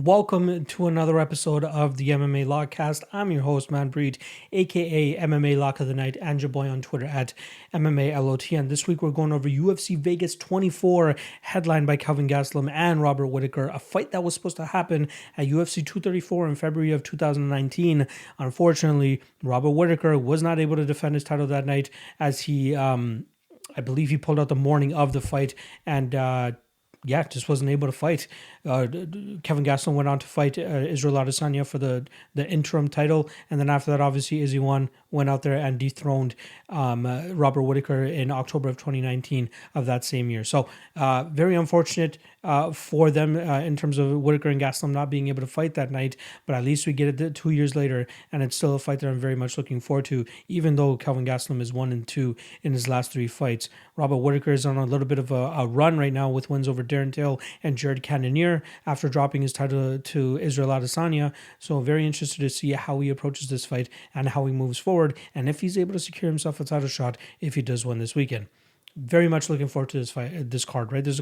Welcome to another episode of the MMA Logcast. I'm your host, Manpreet, aka MMA Lock of the Night, and your boy on Twitter at MMALOTN. This week we're going over UFC Vegas 24, headlined by Kelvin Gastelum and Robert Whittaker, a fight that was supposed to happen at UFC 234 in February of 2019. Unfortunately, Robert Whittaker was not able to defend his title that night as he, I believe he pulled out the morning of the fight and just wasn't able to fight. Kelvin Gastelum went on to fight Israel Adesanya for the interim title, and then after that, obviously, Izzy went out there and dethroned Robert Whittaker in October of 2019 of that same year. So very unfortunate for them in terms of Whittaker and Gastelum not being able to fight that night, but at least we get it 2 years later, and it's still a fight that I'm very much looking forward to, even though Kelvin Gastelum is 1-2 in his last 3 fights. Robert Whittaker is on a little bit of a run right now with wins over Darren Till and Jared Cannonier after dropping his title to Israel Adesanya. So very interested to see how he approaches this fight and how he moves forward, and if he's able to secure himself a title shot if he does win this weekend. Very much looking forward to this fight, this card, right? There's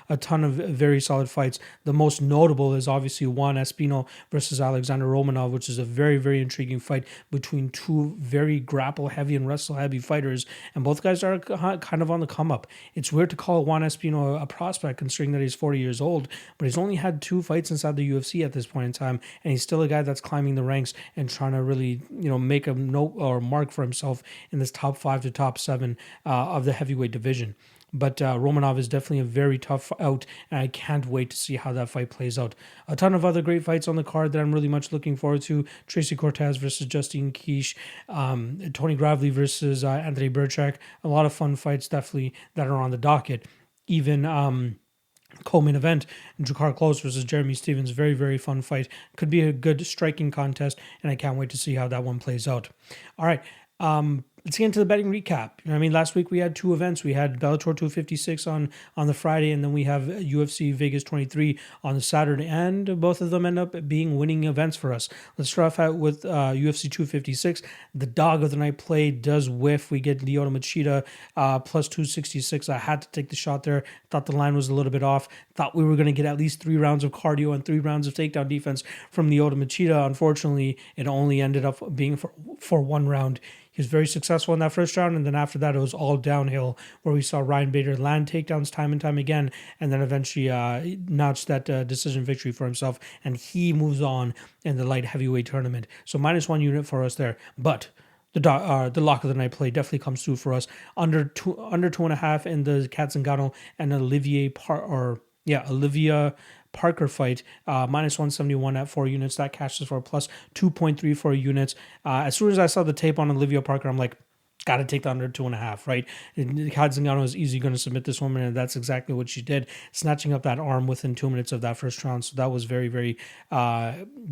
a ton of very solid fights. The most notable is obviously Juan Espino versus Alexander Romanov, which is a very, very intriguing fight between two very grapple-heavy and wrestle-heavy fighters, and both guys are kind of on the come-up. It's weird to call Juan Espino a prospect, considering that he's 40 years old, but he's only had 2 fights inside the UFC at this point in time, and he's still a guy that's climbing the ranks and trying to really, make a note or mark for himself in this top 5 to top 7 of the heavyweight division. But Romanov is definitely a very tough out, and I can't wait to see how that fight plays out. A ton of other great fights on the card that I'm really much looking forward to. Tracy Cortez versus Justine Kish, Tony Gravely versus Anthony Birchak. A lot of fun fights definitely that are on the docket. Even co-main event, Ricardo Close versus Jeremy Stevens. Very, very fun fight. Could be a good striking contest, and I can't wait to see how that one plays out. All right. Let's get into the betting recap. Last week we had 2 events. We had Bellator 256 on the Friday, and then we have UFC Vegas 23 on the Saturday, and both of them end up being winning events for us. Let's start off out with UFC 256. The dog of the night play does whiff. We get Lyoto Machida plus 266. I had to take the shot there. Thought the line was a little bit off. Thought we were going to get at least 3 rounds of cardio and 3 rounds of takedown defense from Lyoto Machida. Unfortunately, it only ended up being for 1 round. He was very successful in that first round, and then after that, it was all downhill, where we saw Ryan Bader land takedowns time and time again, and then eventually notched that decision victory for himself, and he moves on in the light heavyweight tournament. So -1 unit for us there, but the lock of the night play definitely comes through for us. Under 2.5 in the Katzengano and Olivia Parker fight, -171 at 4 units. That cashes for plus 2.34 units. As soon as I saw the tape on Olivia Parker, I'm like, got to take the under 2.5, right? Katzengano is easily going to submit this woman, and that's exactly what she did, snatching up that arm within 2 minutes of that first round. So that was very, very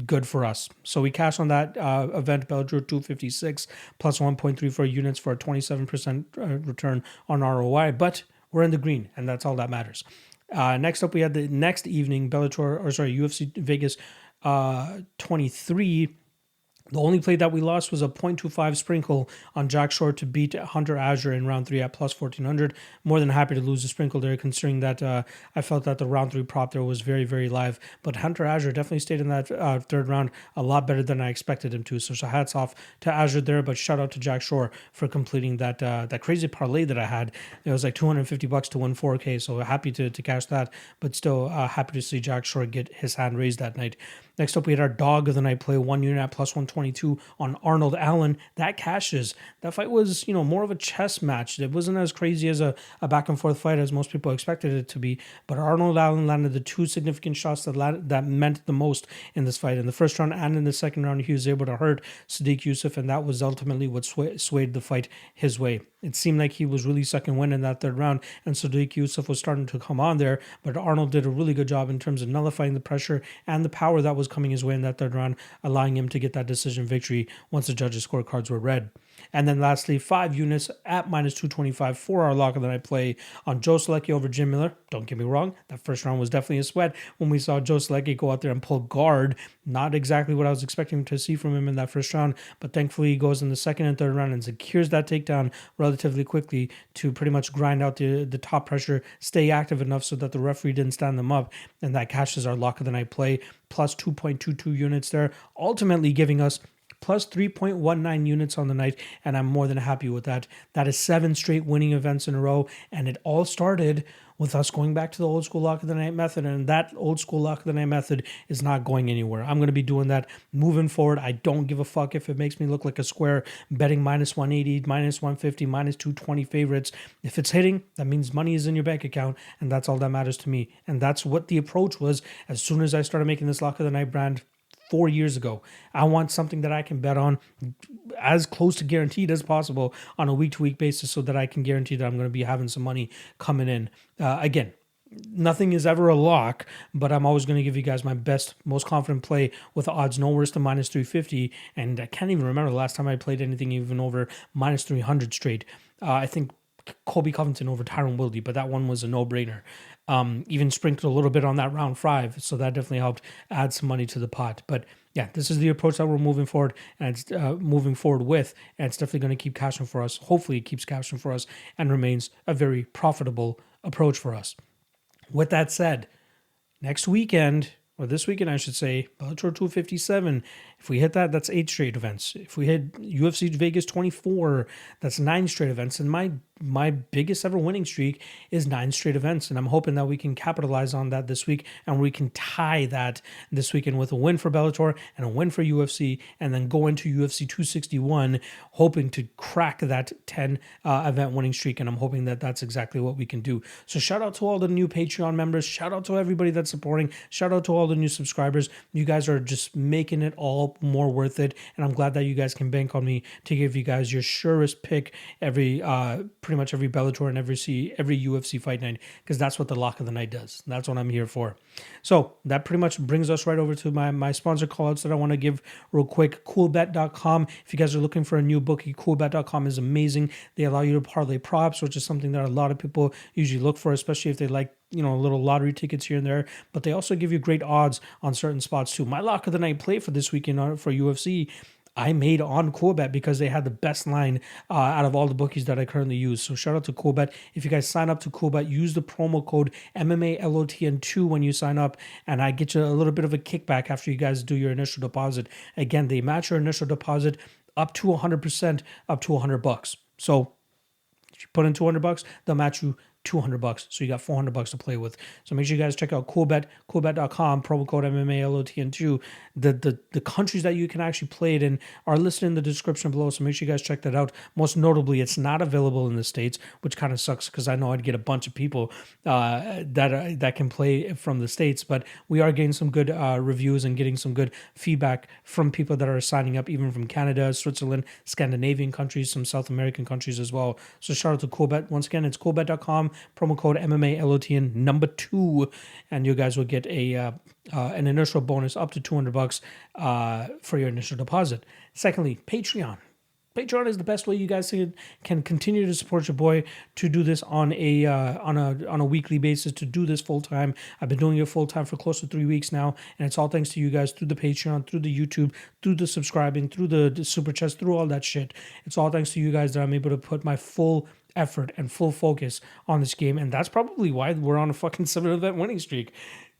good for us. So we cashed on that event, Bellator 256, plus 1.34 units for a 27% return on ROI. But we're in the green, and that's all that matters. Next up, we had the next evening, UFC Vegas 23. The only play that we lost was a 0.25 sprinkle on Jack Shore to beat Hunter Azure in round 3 at plus 1400. More than happy to lose the sprinkle there, considering that I felt that the round 3 prop there was very, very live. But Hunter Azure definitely stayed in that 3rd round a lot better than I expected him to. So hats off to Azure there, but shout out to Jack Shore for completing that crazy parlay that I had. It was like $250 to win 4K, so happy to cash that, but still happy to see Jack Shore get his hand raised that night. Next up, we had our dog of the night play, 1 unit at plus 122 on Arnold Allen. That cashes. That fight was, more of a chess match. It wasn't as crazy as a back and forth fight as most people expected it to be. But Arnold Allen landed the 2 significant shots that meant the most in this fight. In the first round and in the second round, he was able to hurt Sadiq Yusuff, and that was ultimately what swayed the fight his way. It seemed like he was really sucking wind in that 3rd round, and Sadiq Yusuff was starting to come on there, but Arnold did a really good job in terms of nullifying the pressure and the power that was coming his way in that 3rd round, allowing him to get that decision victory once the judges' scorecards were read. And then lastly, 5 units at -225 for our lock of the night play on Joe Solecki over Jim Miller. Don't get me wrong, that first round was definitely a sweat when we saw Joe Solecki go out there and pull guard. Not exactly what I was expecting to see from him in that first round, but thankfully he goes in the second and third round and secures that takedown relatively quickly to pretty much grind out the top pressure, stay active enough so that the referee didn't stand them up, and that cashes our lock of the night play. plus 2.22 units there, ultimately giving us plus 3.19 units on the night, and I'm more than happy with that. That is 7 straight winning events in a row, and it all started with us going back to the old school lock of the night method, and that old school lock of the night method is not going anywhere. I'm going to be doing that moving forward. I don't give a fuck if it makes me look like a square betting minus 180, minus 150, minus 220 favorites. If it's hitting, that means money is in your bank account, and that's all that matters to me. And that's what the approach was as soon as I started making this lock of the night brand 4 years ago. I want something that I can bet on as close to guaranteed as possible on a week-to-week basis so that I can guarantee that I'm going to be having some money coming in. Again, nothing is ever a lock, but I'm always going to give you guys my best, most confident play with odds no worse than minus 350. And I can't even remember the last time I played anything even over minus 300 straight. I think Colby Covington over Tyron Wilde, but that one was a no-brainer. Even sprinkled a little bit on that round 5, so that definitely helped add some money to the pot. But yeah, this is the approach that we're moving forward, and it's moving forward with, and it's definitely going to keep cashing for us. Hopefully, it keeps cashing for us and remains a very profitable approach for us. With that said, next weekend, or this weekend, I should say, Bellator 257. If we hit that, that's 8 straight events. If we hit UFC Vegas 24, that's 9 straight events. And my biggest ever winning streak is 9 straight events. And I'm hoping that we can capitalize on that this week, and we can tie that this weekend with a win for Bellator and a win for UFC, and then go into UFC 261 hoping to crack that 10 event winning streak. And I'm hoping that that's exactly what we can do. So shout out to all the new Patreon members. Shout out to everybody that's supporting. Shout out to all the new subscribers. You guys are just making it all more worth it, and I'm glad that you guys can bank on me to give you guys your surest pick every pretty much every Bellator and every UFC fight night, because that's what the lock of the night does. That's what I'm here for. So that pretty much brings us right over to my sponsor callouts that I want to give real quick. Coolbet.com. If you guys are looking for a new bookie, Coolbet.com is amazing. They allow you to parlay props, which is something that a lot of people usually look for, especially if they like, little lottery tickets here and there, but they also give you great odds on certain spots too. My lock of the night play for this weekend for UFC, I made on Coolbet because they had the best line out of all the bookies that I currently use. So shout out to Coolbet. If you guys sign up to Coolbet, use the promo code MMALOTN2 when you sign up, and I get you a little bit of a kickback after you guys do your initial deposit. Again, they match your initial deposit up to 100%, up to $100. So if you put in $200, they'll match you $200. So you got $400 to play with. So make sure you guys check out Coolbet, Coolbet.com, promo code MMALOTN2. The countries that you can actually play it in are listed in the description below. So make sure you guys check that out. Most notably, it's not available in the States, which kind of sucks because I know I'd get a bunch of people that can play from the States. But we are getting some good reviews and getting some good feedback from people that are signing up, even from Canada, Switzerland, Scandinavian countries, some South American countries as well. So shout out to Coolbet. Once again, it's Coolbet.com, promo code MMALOTN number 2, and you guys will get an initial bonus up to $200 for your initial deposit. Secondly, Patreon. Patreon is the best way you guys can continue to support your boy to do this on a weekly basis, to do this full time. I've been doing it full time for close to 3 weeks now, and it's all thanks to you guys through the Patreon, through the YouTube, through the subscribing, through the super chats, through all that shit. It's all thanks to you guys that I'm able to put my full effort and full focus on this game, and that's probably why we're on a fucking 7-event winning streak.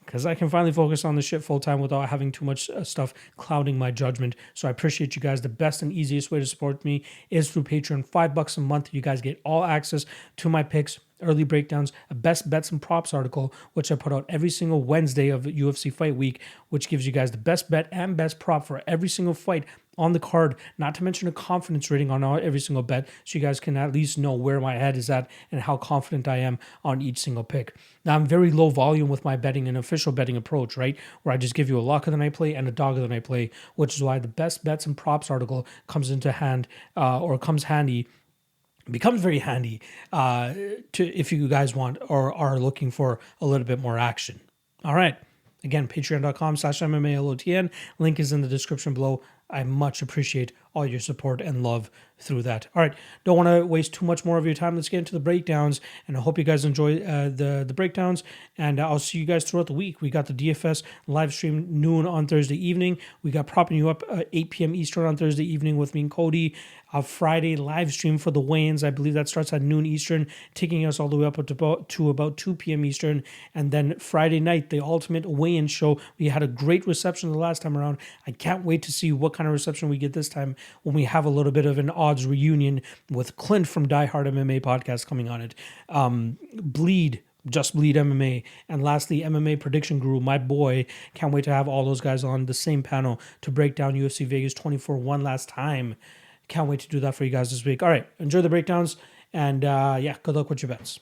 Because I can finally focus on the shit full time without having too much stuff clouding my judgment. So I appreciate you guys. The best and easiest way to support me is through Patreon. $5 a month. You guys get all access to my picks, early breakdowns, a best bets and props article, which I put out every single Wednesday of UFC fight week, which gives you guys the best bet and best prop for every single fight on the card, not to mention a confidence rating on every single bet, so you guys can at least know where my head is at and how confident I am on each single pick. Now, I'm very low volume with my betting and official betting approach, right? Where I just give you a lock of the night play and a dog of the night play, which is why the best bets and props article comes into hand, becomes very handy if you guys want or are looking for a little bit more action. All right. Again, patreon.com/MMALOTN. Link is in the description below. I much appreciate all your support and love through that. All right, don't want to waste too much more of your time. Let's get into the breakdowns, and I hope you guys enjoy the breakdowns. And I'll see you guys throughout the week. We got the DFS live stream noon on Thursday evening. We got propping you up 8 p.m. Eastern on Thursday evening with me and Cody. Friday live stream for the weigh-ins. I believe that starts at noon Eastern, taking us all the way up to about 2 p.m. Eastern. And then Friday night, the ultimate weigh-in show. We had a great reception the last time around. I can't wait to see what kind of reception we get this time when we have a little bit of an odds reunion with Clint from Die Hard MMA podcast coming on it. Just Bleed MMA, and lastly, MMA Prediction Guru, my boy. Can't wait to have all those guys on the same panel to break down UFC Vegas 24 one last time. Can't wait to do that for you guys this week. All right, enjoy the breakdowns, and good luck with your bets.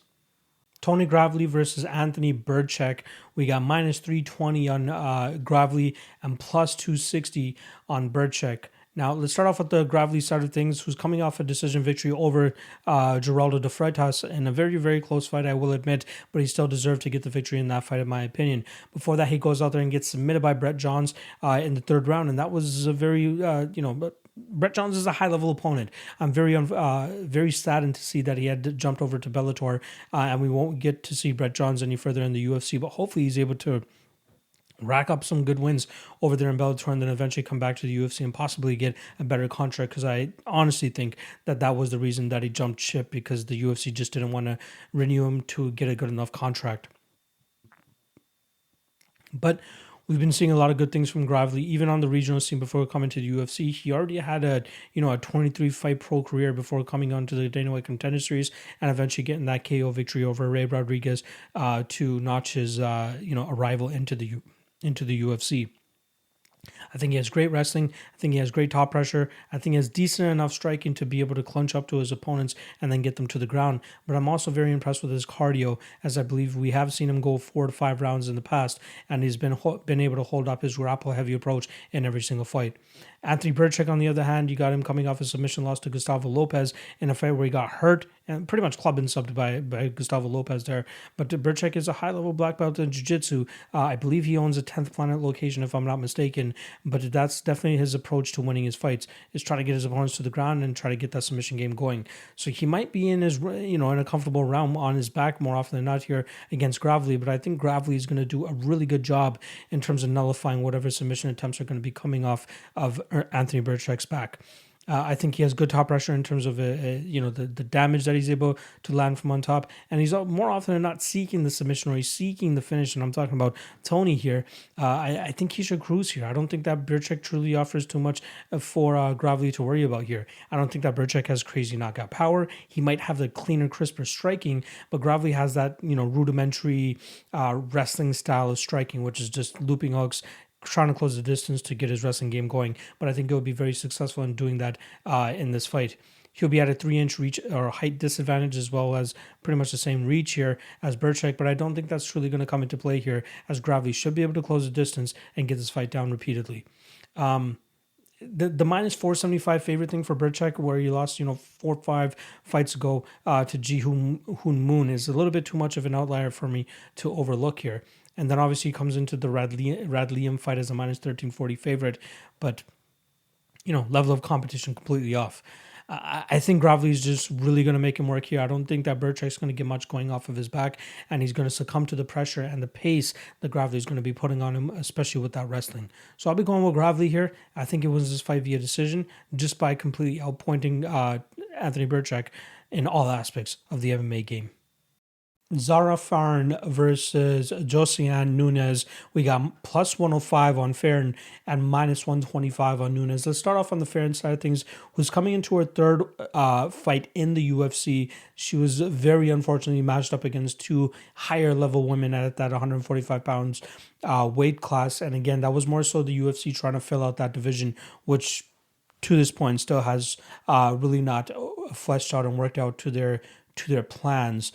Tony Gravely versus Anthony Birchak. We got minus 320 on Gravely and plus 260 on Birchak. Now, let's start off with the Gravely side of things, who's coming off a decision victory over Geraldo de Freitas in a very, very close fight, I will admit, but he still deserved to get the victory in that fight, in my opinion. Before that, he goes out there and gets submitted by Brett Johns in the third round, and that was a very, but Brett Johns is a high-level opponent. I'm very saddened to see that he had jumped over to Bellator, and we won't get to see Brett Johns any further in the UFC, but hopefully he's able to rack up some good wins over there in Bellator and then eventually come back to the UFC and possibly get a better contract, because I honestly think that was the reason that he jumped ship, because the UFC just didn't want to renew him to get a good enough contract. But we've been seeing a lot of good things from Gravely, even on the regional scene before coming to the UFC. He already had a 23 fight pro career before coming on to the Dana White Contender Series and eventually getting that KO victory over Ray Rodriguez to notch his arrival into the UFC. I think he has great wrestling. I think he has great top pressure. I think he has decent enough striking to be able to clinch up to his opponents and then get them to the ground. But I'm also very impressed with his cardio, as I believe we have seen him go 4 to 5 rounds in the past, and he's been able to hold up his grapple-heavy approach in every single fight. Anthony Birchak, on the other hand, you got him coming off a submission loss to Gustavo Lopez in a fight where he got hurt and pretty much clubbed and subbed by Gustavo Lopez there. But Birchak is a high-level black belt in jiu-jitsu. I believe he owns a 10th Planet location, if I'm not mistaken. But that's definitely his approach to winning his fights, is try to get his opponents to the ground and try to get that submission game going. So he might be in his, in a comfortable realm on his back more often than not here against Gravely. But I think Gravely is going to do a really good job in terms of nullifying whatever submission attempts are going to be coming off of Anthony Birchak's back. I think he has good top pressure in terms of the damage that he's able to land from on top, and he's more often than not seeking the submission, or he's seeking the finish. And I'm talking about Tony here. I think he should cruise here. I don't think that Birchak truly offers too much for Gravely to worry about here. I don't think that Birchak has crazy knockout power. He might have the cleaner, crisper striking, but Gravely has that rudimentary wrestling style of striking, which is just looping hooks, trying to close the distance to get his wrestling game going. But I think he'll be very successful in doing that in this fight. He'll be at a 3-inch reach or height disadvantage, as well as pretty much the same reach here as Birchak, but I don't think that's truly going to come into play here, as Gravely should be able to close the distance and get this fight down repeatedly. The minus 475 favorite thing for Birchak, where he lost 4 or 5 fights ago to Ji Hoon Moon, is a little bit too much of an outlier for me to overlook here. And then obviously he comes into the Radliam fight as a minus 1340 favorite, but level of competition completely off. I think Gravely is just really going to make him work here. I don't think that Birchak's going to get much going off of his back, and he's going to succumb to the pressure and the pace that Gravely is going to be putting on him, especially with that wrestling. So I'll be going with Gravely here. I think it was this fight via decision, just by completely outpointing Anthony Birchak in all aspects of the MMA game. Zarah Fairn versus Josiane Nunes. We got plus 105 on Fairn and minus 125 on Nunes. Let's start off on the Fairn side of things, who's coming into her third fight in the UFC. She was very unfortunately matched up against 2 higher level women at that 145 pounds weight class. And again, that was more so the UFC trying to fill out that division, which to this point still has really not fleshed out and worked out to their plans.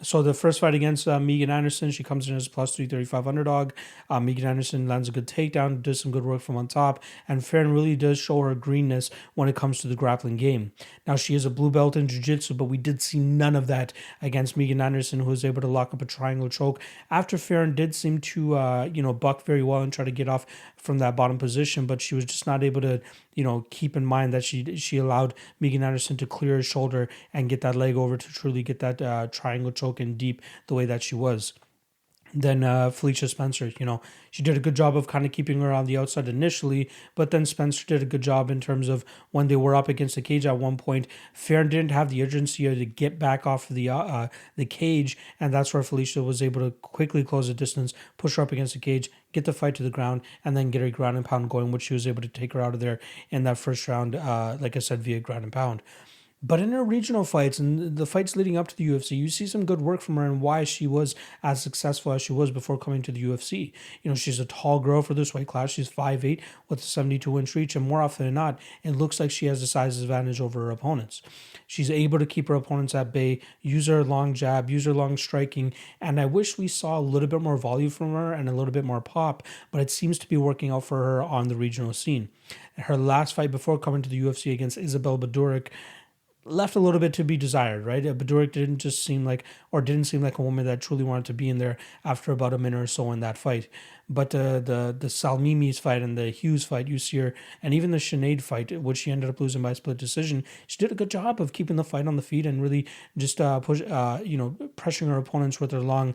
So the first fight against Megan Anderson, she comes in as a plus 335 underdog. Megan Anderson lands a good takedown, does some good work from on top, and Fairn really does show her greenness when it comes to the grappling game. Now she is a blue belt in jiu-jitsu, but we did see none of that against Megan Anderson, who was able to lock up a triangle choke after Fairn did seem to buck very well and try to get off from that bottom position, but she was just not able to keep in mind that she allowed Megan Anderson to clear her shoulder and get that leg over to truly get that triangle choke in deep the way that she was. Then Felicia Spencer, she did a good job of kind of keeping her on the outside initially, but then Spencer did a good job in terms of when they were up against the cage at one point. Fairn didn't have the urgency to get back off of the cage, and that's where Felicia was able to quickly close the distance, push her up against the cage, get the fight to the ground, and then get her ground and pound going, which she was able to take her out of there in that first round, like I said, via ground and pound. But in her regional fights and the fights leading up to the UFC, you see some good work from her and why she was as successful as she was before coming to the UFC. She's a tall girl for this weight class. She's 5'8" with a 72-inch reach, and more often than not, it looks like she has a size advantage over her opponents. She's able to keep her opponents at bay, use her long jab, use her long striking, and I wish we saw a little bit more volume from her and a little bit more pop, but it seems to be working out for her on the regional scene. Her last fight before coming to the UFC against Isabel Badurek left a little bit to be desired, right? Badurek didn't seem like a woman that truly wanted to be in there after about a minute or so in that fight. But the Salmimi's fight and the Hughes fight, you see her, and even the Sinead fight, which she ended up losing by split decision, she did a good job of keeping the fight on the feet and really just pressuring her opponents with her long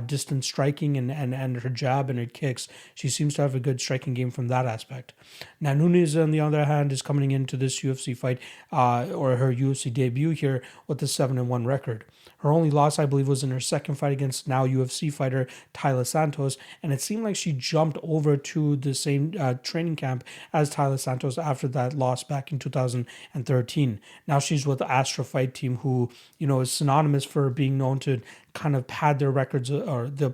distance striking and her jab and her kicks. She seems to have a good striking game from that aspect. Now Nunes, on the other hand, is coming into this UFC fight or her UFC debut here with a 7-1 record. Her only loss, I believe, was in her second fight against now UFC fighter Tyler Santos, and it seemed like she jumped over to the same training camp as Tyler Santos after that loss back in 2013. Now she's with the Astra Fight Team, who is synonymous for being known to kind of pad their records or the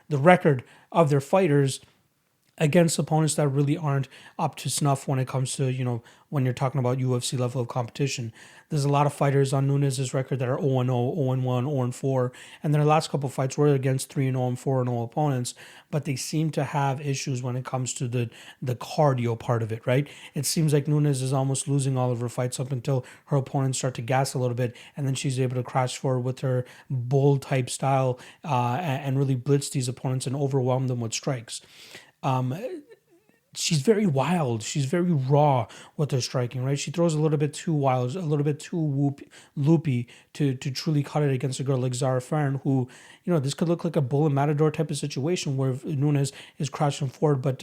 record of their fighters against opponents that really aren't up to snuff when it comes to, when you're talking about UFC level of competition. There's a lot of fighters on Nunes' record that are 0-0, 0-1, 0-4, and their last couple fights were against 3-0 and 4-0 opponents, but they seem to have issues when it comes to the cardio part of it, right? It seems like Nunes is almost losing all of her fights up until her opponents start to gas a little bit, and then she's able to crash forward with her bull type style and really blitz these opponents and overwhelm them with strikes. She's very wild. She's very raw with her striking, right? She throws a little bit too wild, a little bit too loopy to truly cut it against a girl like Zarah Fairn, who, this could look like a bull and matador type of situation where Nunes is crashing forward, but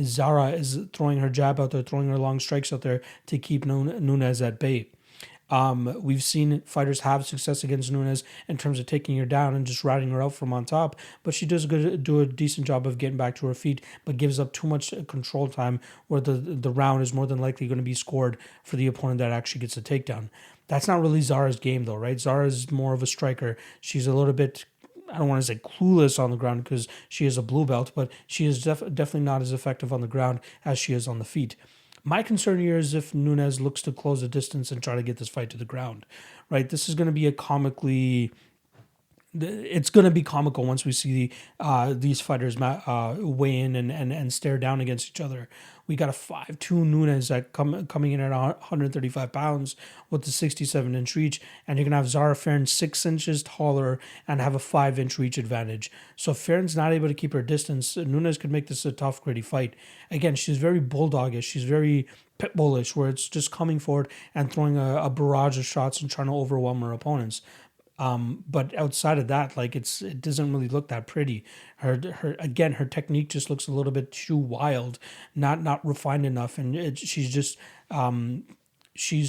Zarah is throwing her jab out there, throwing her long strikes out there to keep Nunes at bay. We've seen fighters have success against Nunes in terms of taking her down and just riding her out from on top, but she does do a decent job of getting back to her feet, but gives up too much control time where the round is more than likely going to be scored for the opponent that actually gets a takedown. That's not really Zarah's game though, right? Zarah is more of a striker. She's a little bit, I don't want to say clueless on the ground because she is a blue belt, but she is definitely not as effective on the ground as she is on the feet. My concern here is if Nunes looks to close the distance and try to get this fight to the ground, right? This is going to be it's going to be comical once we see these fighters weigh in and stare down against each other. We got a 5'2" Nunes that coming in at 135 pounds with the 67-inch reach, and you're going to have Zarah Fairn 6 inches taller and have a 5-inch reach advantage. So if Fairn's not able to keep her distance, Nunes could make this a tough, gritty fight. Again, she's very bulldogish. She's very pitbullish, where it's just coming forward and throwing a barrage of shots and trying to overwhelm her opponents. But outside of that, it doesn't really look that pretty. Her technique just looks a little bit too wild, not refined enough, and she's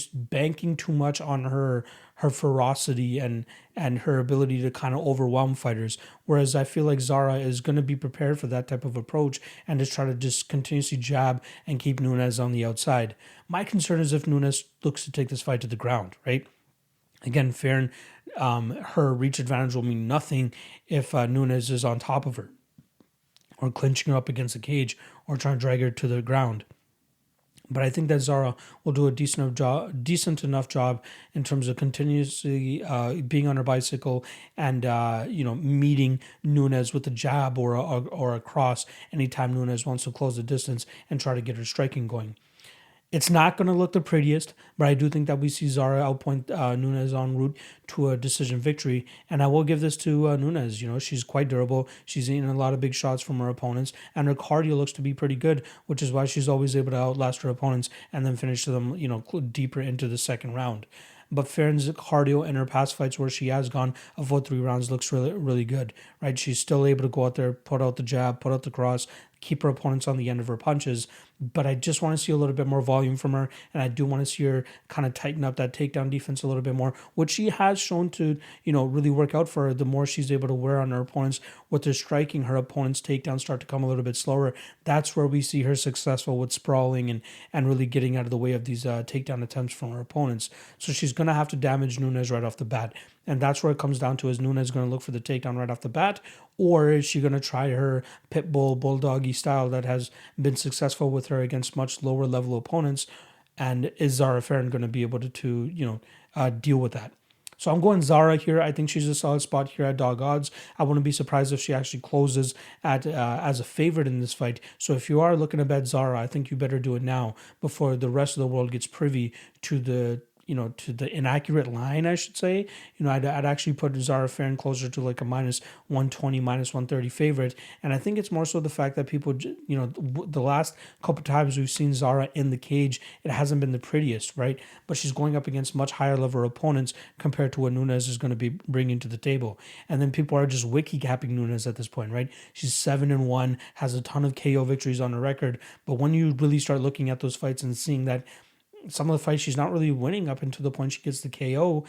banking too much on her ferocity and her ability to kind of overwhelm fighters. Whereas I feel like Zarah is going to be prepared for that type of approach and just try to just continuously jab and keep Nunes on the outside. My concern is if Nunes looks to take this fight to the ground, right? Again, Fairn, her reach advantage will mean nothing if Nunes is on top of her or clinching her up against the cage or trying to drag her to the ground. But I think that Zarah will do a decent enough job in terms of continuously being on her bicycle and meeting Nunes with a jab or a cross anytime Nunes wants to close the distance and try to get her striking going. It's not going to look the prettiest, but I do think that we see Zarah outpoint Nunes en route to a decision victory. And I will give this to Nunes. She's quite durable. She's eaten a lot of big shots from her opponents, and her cardio looks to be pretty good, which is why she's always able to outlast her opponents and then finish them, deeper into the second round. But Fairn's cardio in her past fights where she has gone a full 3 rounds looks really, really good, right? She's still able to go out there, put out the jab, put out the cross, keep her opponents on the end of her punches. But I just want to see a little bit more volume from her, and I do want to see her kind of tighten up that takedown defense a little bit more, which she has shown to, really work out for her. The more she's able to wear on her opponents with her striking, her opponents' takedowns start to come a little bit slower. That's where we see her successful with sprawling and really getting out of the way of these takedown attempts from her opponents. So she's going to have to damage Nunes right off the bat. And that's where it comes down to, is Nunes going to look for the takedown right off the bat, or is she going to try her pit bull, bulldoggy style that has been successful with her against much lower level opponents? And is Zarah Fairn going to be able to deal with that? So I'm going Zarah here. I think she's a solid spot here at dog odds. I wouldn't be surprised if she actually closes at as a favorite in this fight. So if you are looking to bet Zarah, I think you better do it now before the rest of the world gets privy to the inaccurate line, I should say. I'd actually put Zarah Fairn closer to like a minus 120, minus 130 favorite. And I think it's more so the fact that people, the last couple times we've seen Zarah in the cage, it hasn't been the prettiest, right? But she's going up against much higher level opponents compared to what Nunes is going to be bringing to the table. And then people are just wiki capping Nunes at this point, right? She's 7-1, has a ton of KO victories on her record. But when you really start looking at those fights and seeing that some of the fights she's not really winning up until the point she gets the KO,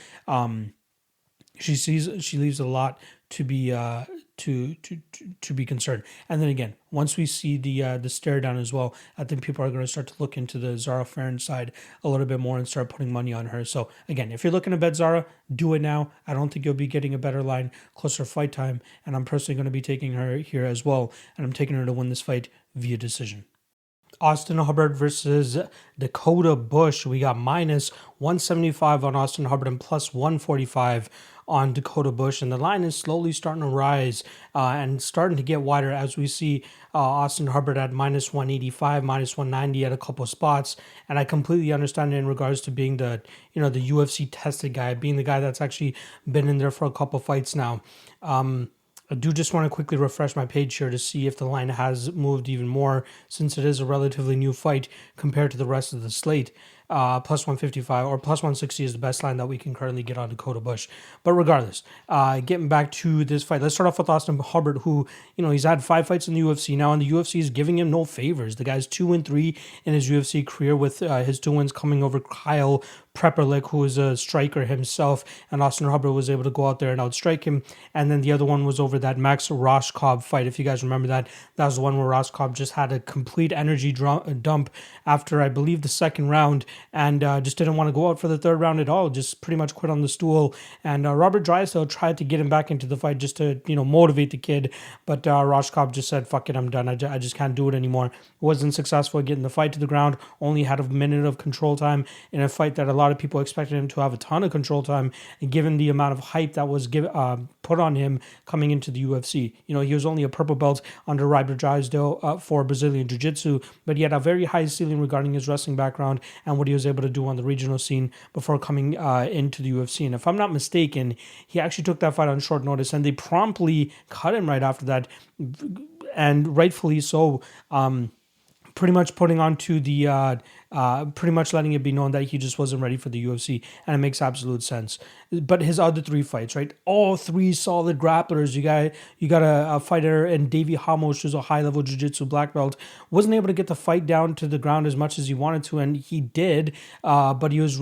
she leaves a lot to be to be concerned. And then again, once we see the stare down as well, I think people are going to start to look into the Zarah Fairn side a little bit more and start putting money on her. So again, if you're looking to bet Zarah, do it now. I don't think you'll be getting a better line closer fight time, and I'm personally going to be taking her here as well, and I'm taking her to win this fight via decision. Austin Hubbard versus Dakota Bush. We got minus 175 on Austin Hubbard and plus 145 on Dakota Bush. And the line is slowly starting to rise and starting to get wider as we see Austin Hubbard at minus 185, minus 190 at a couple spots. And I completely understand it in regards to being the UFC tested guy, being the guy that's actually been in there for a couple fights now. I do just want to quickly refresh my page here to see if the line has moved even more, since it is a relatively new fight compared to the rest of the slate. Plus 155 or plus 160 is the best line that we can currently get on Dakota Bush. But regardless, getting back to this fight, let's start off with Austin Hubbard, who, he's had 5 fights in the UFC now, and the UFC is giving him no favors. The guy's 2-3 in his UFC career, with his 2 wins coming over Kyle Prepperlick, who is a striker himself, and Austin Hubbard was able to go out there and outstrike him. And then the other one was over that Max Roshkov fight. If you guys remember that was the one where Roshkov just had a complete energy dump after, I believe, the second round, and just didn't want to go out for the third round at all, just pretty much quit on the stool. And Robert Drysdale tried to get him back into the fight just to, motivate the kid, but Roshkov just said, fuck it, I'm done. I just can't do it anymore. Wasn't successful at getting the fight to the ground, only had a minute of control time in a fight that a lot of people expected him to have a ton of control time, and given the amount of hype that was put on him coming into the UFC. He was only a purple belt under Robert Drysdale for Brazilian Jiu-Jitsu, but he had a very high ceiling regarding his wrestling background and what he was able to do on the regional scene before coming into the UFC. And if I'm not mistaken, he actually took that fight on short notice, and they promptly cut him right after that, and rightfully so. Pretty much putting onto the, pretty much letting it be known that he just wasn't ready for the UFC, and it makes absolute sense. But his other 3 fights, right? All 3 solid grapplers. You got a fighter in Davey Ramos, who's a high-level jiu-jitsu black belt, wasn't able to get the fight down to the ground as much as he wanted to, and he did, but he was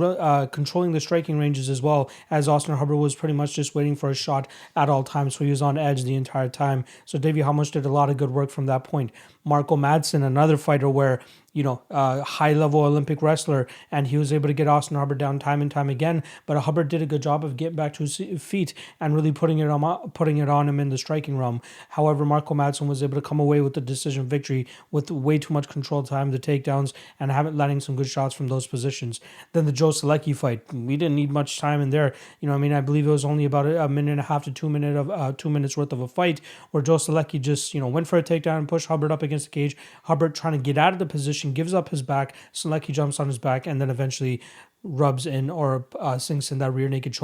controlling the striking ranges as well, as Austin Hubbard was pretty much just waiting for a shot at all times, so he was on edge the entire time. So Davey Ramos did a lot of good work from that point. Marco Madsen, another fighter where high-level Olympic wrestler, and he was able to get Austin Hubbard down time and time again. But Hubbard did a good job of getting back to his feet and really putting it on him in the striking realm. However, Marco Madsen was able to come away with the decision victory with way too much control time, the takedowns, and haven't landing some good shots from those positions. Then the Joe Selecki fight, we didn't need much time in there. I believe it was only about a minute and a half to 2 minutes worth of a fight where Joe Selecki just went for a takedown and pushed Hubbard up against the cage. Hubbard trying to get out of the position, gives up his back. Selecki jumps on his back and then eventually rubs in or sinks in that rear naked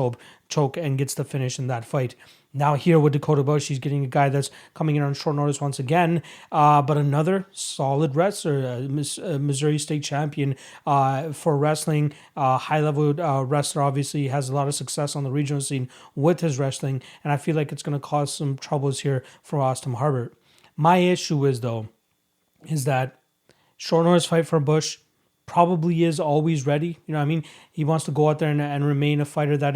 choke and gets the finish in that fight. Now here with Dakota Bush, he's getting a guy that's coming in on short notice once again, but another solid wrestler, Missouri State champion for wrestling, high-level wrestler. Obviously, he has a lot of success on the regional scene with his wrestling, and I feel like it's going to cause some troubles here for Austin Hubbard. My issue is that short notice fight for Bush probably is always ready. He wants to go out there and remain a fighter that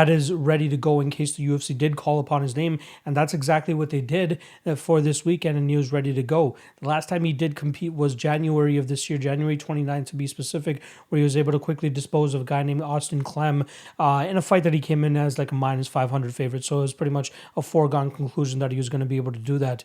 is ready to go in case the UFC did call upon his name, and that's exactly what they did for this weekend, and he was ready to go. The last time he did compete was January of this year, January 29th to be specific, where he was able to quickly dispose of a guy named Austin Clem in a fight that he came in as like a minus 500 favorite, so it was pretty much a foregone conclusion that he was going to be able to do that.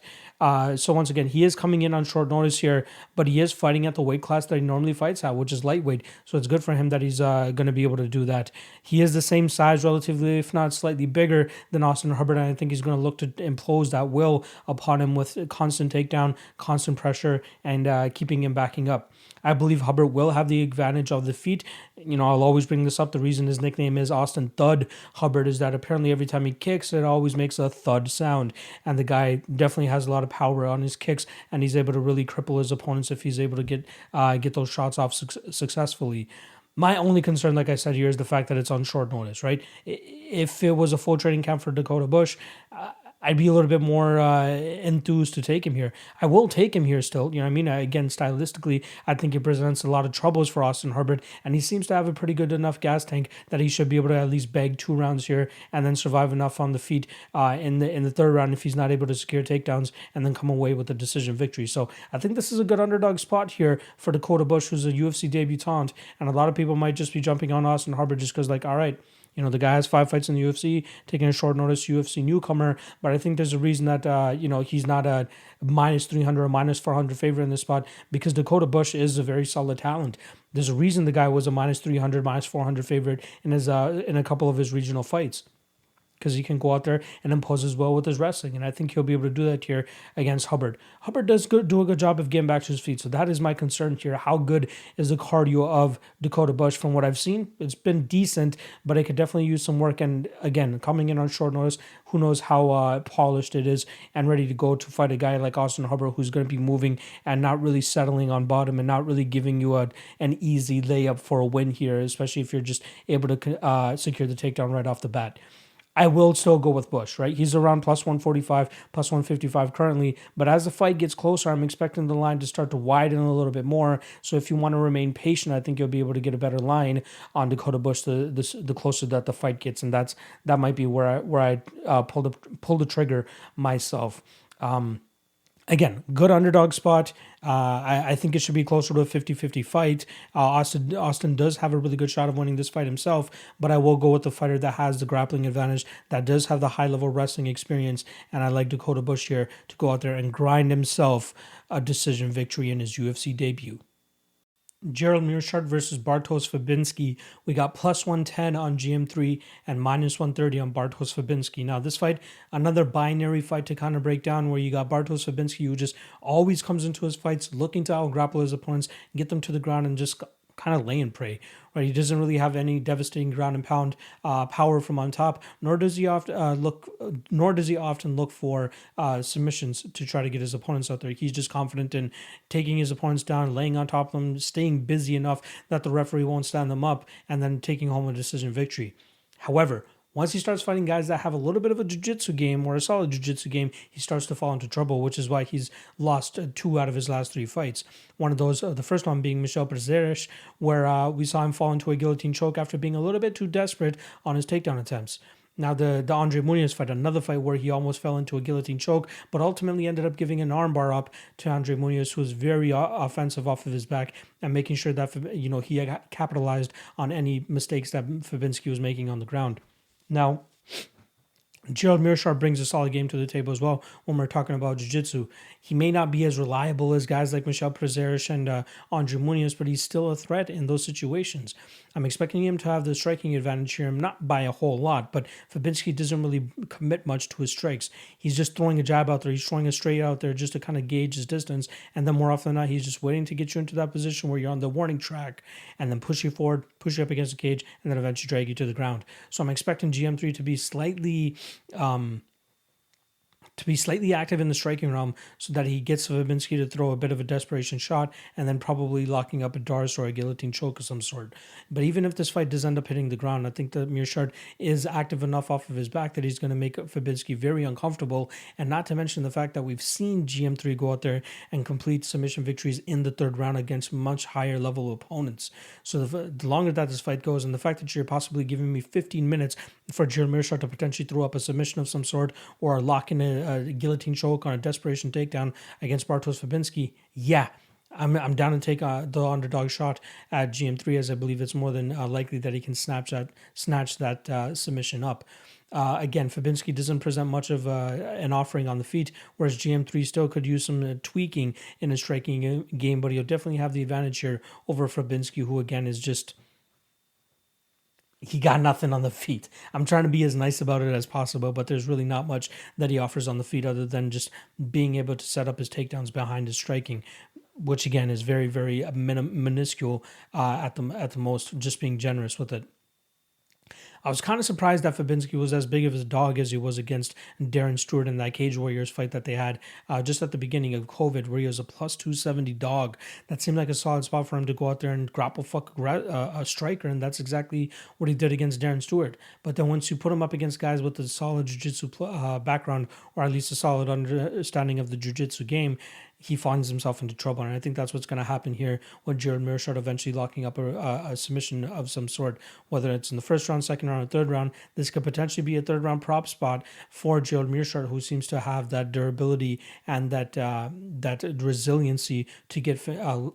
So once again, he is coming in on short notice here, but he is fighting at the weight class that he normally fights at, which is lightweight, so it's good for him that he's going to be able to do that. He is the same size relatively, if not slightly bigger than Austin Hubbard, and I think he's going to look to impose that will upon him with constant takedown, constant pressure, and keeping him backing up. I believe Hubbard will have the advantage of the feet. I'll always bring this up. The reason his nickname is Austin Thud Hubbard is that apparently every time he kicks, it always makes a thud sound. And the guy definitely has a lot of power on his kicks, and he's able to really cripple his opponents if he's able to get those shots off successfully. My only concern, like I said here, is the fact that it's on short notice, right? If it was a full training camp for Dakota Bush, I'd be a little bit more enthused to take him here. I will take him here still. Again, stylistically, I think it presents a lot of troubles for Austin Hubbard, and he seems to have a pretty good enough gas tank that he should be able to at least bag 2 rounds here and then survive enough on the feet in the third round if he's not able to secure takedowns and then come away with a decision victory. So I think this is a good underdog spot here for Dakota Bush, who's a UFC debutant, and a lot of people might just be jumping on Austin Hubbard just because, all right, the guy has 5 fights in the UFC, taking a short notice UFC newcomer, but I think there's a reason that, he's not a minus 300 or minus 400 favorite in this spot, because Dakota Bush is a very solid talent. There's a reason the guy was a minus 300, minus 400 favorite in a couple of his regional fights, because he can go out there and impose as well with his wrestling, and I think he'll be able to do that here against Hubbard. Hubbard does do a good job of getting back to his feet, so that is my concern here. How good is the cardio of Dakota Bush? From what I've seen, it's been decent, but it could definitely use some work, and again, coming in on short notice, who knows how polished it is and ready to go to fight a guy like Austin Hubbard, who's going to be moving and not really settling on bottom and not really giving you an easy layup for a win here, especially if you're just able to secure the takedown right off the bat. I will still go with Bush, right? He's around plus 145, plus 155 currently, but as the fight gets closer, I'm expecting the line to start to widen a little bit more. So if you want to remain patient, I think you'll be able to get a better line on Dakota Bush the closer that the fight gets, and that might be where I pull the trigger myself. Again, good underdog spot. I think it should be closer to a 50-50 fight. Austin does have a really good shot of winning this fight himself, but I will go with the fighter that has the grappling advantage, that does have the high-level wrestling experience, and I like Dakota Bush here to go out there and grind himself a decision victory in his UFC debut. Gerald Meerschaert versus Bartosz Fabinski. We got plus 110 on GM3 and minus 130 on Bartosz Fabinski. Now, this fight, another binary fight to kind of break down, where you got Bartosz Fabinski, who just always comes into his fights looking to out-grapple his opponents, get them to the ground, and just kind of lay and pray. Right? He doesn't really have any devastating ground and pound power from on top, nor does he often look for submissions to try to get his opponents out there. He's just confident in taking his opponents down, laying on top of them, staying busy enough that the referee won't stand them up, and then taking home a decision victory. However, once he starts fighting guys that have a little bit of a jiu-jitsu game or a solid jiu-jitsu game, he starts to fall into trouble, which is why he's lost 2 out of his last 3 fights. One of those, the first one being Meerschaert, where we saw him fall into a guillotine choke after being a little bit too desperate on his takedown attempts. Now, the Andre Muniz fight, another fight where he almost fell into a guillotine choke, but ultimately ended up giving an armbar up to Andre Muniz, who was very offensive off of his back and making sure that, he capitalized on any mistakes that Fabinski was making on the ground. Now, Gerald Meerschaert brings a solid game to the table as well when we're talking about jiu-jitsu. He may not be as reliable as guys like Michel Prazeres and Andre Muniz, but he's still a threat in those situations. I'm expecting him to have the striking advantage here, not by a whole lot, but Fabinski doesn't really commit much to his strikes. He's just throwing a jab out there. He's throwing a straight out there just to kind of gauge his distance, and then more often than not, he's just waiting to get you into that position where you're on the warning track and then push you forward, push you up against the cage, and then eventually drag you to the ground. So I'm expecting GM3 to be slightly active in the striking realm so that he gets Fabinski to throw a bit of a desperation shot and then probably locking up a Doris or a guillotine choke of some sort. But even if this fight does end up hitting the ground, I think that Meerschaert is active enough off of his back that he's going to make Fabinski very uncomfortable, and not to mention the fact that we've seen GM3 go out there and complete submission victories in the third round against much higher level opponents. So the longer that this fight goes, and the fact that you're possibly giving me 15 minutes for Gerald Meerschaert to potentially throw up a submission of some sort or lock in a guillotine choke on a desperation takedown against Bartosz Fabinski, yeah, I'm down to take the underdog shot at GM3, as I believe it's more than likely that he can snatch that submission up. Again, Fabinski doesn't present much of an offering on the feet, whereas GM3 still could use some tweaking in his striking game, but he'll definitely have the advantage here over Fabinski, who again is just... he got nothing on the feet. I'm trying to be as nice about it as possible, but there's really not much that he offers on the feet other than just being able to set up his takedowns behind his striking, which again is very, very minuscule at the most, just being generous with it. I was kind of surprised that Fabinski was as big of a dog as he was against Darren Stewart in that Cage Warriors fight that they had just at the beginning of COVID, where he was a plus 270 dog. That seemed like a solid spot for him to go out there and grapple fuck a striker, and that's exactly what he did against Darren Stewart. But then once you put him up against guys with a solid jiu-jitsu background, or at least a solid understanding of the jiu-jitsu game, he finds himself into trouble. And I think that's what's going to happen here with Gerald Meerschaert eventually locking up a submission of some sort, whether it's in the first round, second round, or third round. This could potentially be a third round prop spot for Gerald Meerschaert, who seems to have that durability and that resiliency to get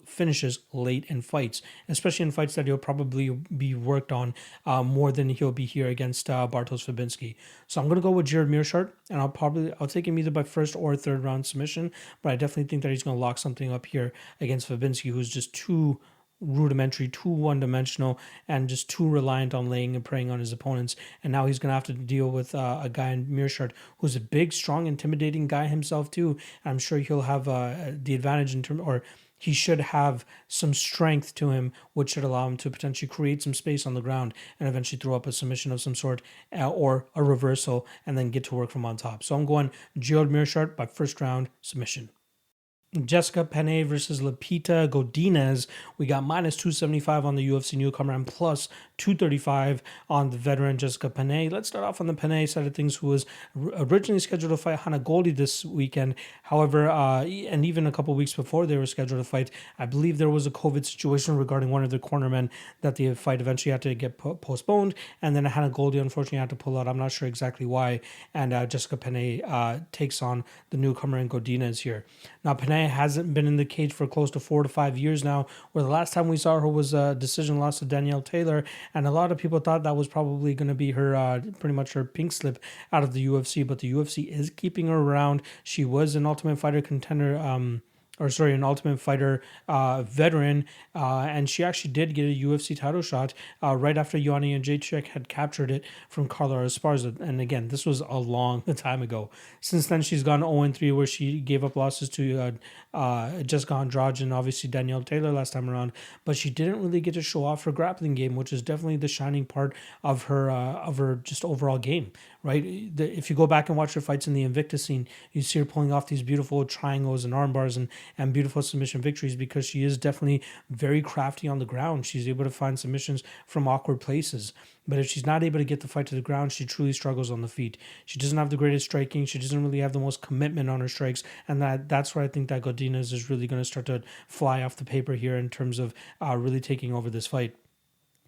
finishes late in fights, especially in fights that he'll probably be worked on more than he'll be here against Bartosz Fabinski. So I'm going to go with Gerald Meerschaert, and I'll take him either by first or third round submission, but I definitely think that he's going to lock something up here against Fabinski, who's just too rudimentary, too one-dimensional, and just too reliant on laying and preying on his opponents. And now he's going to have to deal with a guy in Meerschaert who's a big, strong, intimidating guy himself too. I'm sure he'll have the advantage in terms, or he should have some strength to him, which should allow him to potentially create some space on the ground and eventually throw up a submission of some sort or a reversal and then get to work from on top. So I'm going Gerald Meerschaert by first round submission. Jessica Penne versus Lupita Godinez. We got minus 275 on the UFC newcomer and plus 235 on the veteran Jessica Penne. Let's start off on the Penne side of things, who was originally scheduled to fight Hannah Goldy this weekend. However, and even a couple weeks before they were scheduled to fight, I believe there was a COVID situation regarding one of their cornermen that the fight eventually had to get postponed, and then Hannah Goldy unfortunately had to pull out. I'm not sure exactly why, and Jessica Penne takes on the newcomer in Godinez here. Now, Penne hasn't been in the cage for close to 4 to 5 years now, where the last time we saw her was a decision loss to Danielle Taylor, and a lot of people thought that was probably going to be her pretty much her pink slip out of the UFC, but the UFC is keeping her around. She was an Ultimate Fighter contender, an Ultimate Fighter veteran, and she actually did get a UFC title shot right after Juan and Jacek had captured it from Carla Esparza. And again, this was a long time ago. Since then, she's gone 0-3, where she gave up losses to Jessica Andrade and obviously Danielle Taylor last time around, but she didn't really get to show off her grappling game, which is definitely the shining part of her just overall game, right? If you go back and watch her fights in the Invictus scene, you see her pulling off these beautiful triangles and arm bars and beautiful submission victories, because she is definitely very crafty on the ground. She's able to find submissions from awkward places. But if she's not able to get the fight to the ground, she truly struggles on the feet. She doesn't have the greatest striking. She doesn't really have the most commitment on her strikes. And that's where I think that Godinez is really going to start to fly off the paper here in terms of really taking over this fight.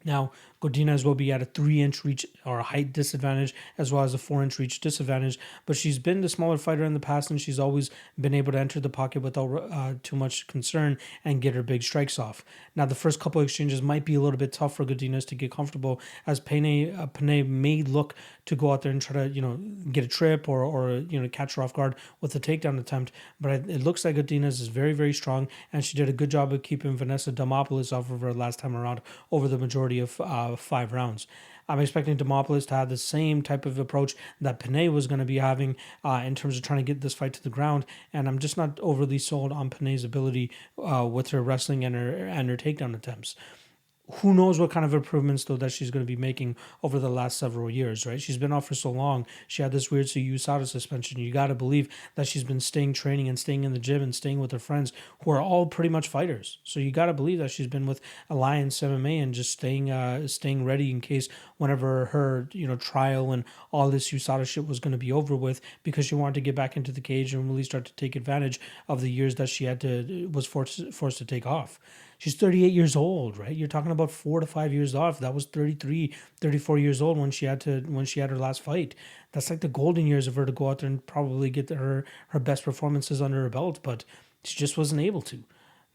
Now, Godinez will be at a 3-inch reach or height disadvantage as well as a 4-inch reach disadvantage, but she's been the smaller fighter in the past and she's always been able to enter the pocket without too much concern and get her big strikes off. Now, the first couple of exchanges might be a little bit tough for Godinez to get comfortable as Penne may look to go out there and try to, get a trip or catch her off guard with a takedown attempt, but it looks like Godinez is very, very strong and she did a good job of keeping Vanessa Demopoulos off of her last time around over the majority of 5 rounds. I'm expecting Demopoulos to have the same type of approach that Penne was going to be having in terms of trying to get this fight to the ground, and I'm just not overly sold on Penne's ability with her wrestling and her takedown attempts. Who knows what kind of improvements, though, that she's going to be making over the last several years, right? She's been off for so long. She had this weird USADA suspension. You got to believe that she's been training and staying in the gym and staying with her friends who are all pretty much fighters. So you got to believe that she's been with Alliance MMA and just staying ready in case whenever her, trial and all this USADA shit was going to be over with, because she wanted to get back into the cage and really start to take advantage of the years that she was forced to take off. She's 38 years old, right? You're talking about 4 to 5 years off. That was 33, 34 years old when she had her last fight. That's like the golden years of her to go out there and probably get her best performances under her belt, but she just wasn't able to.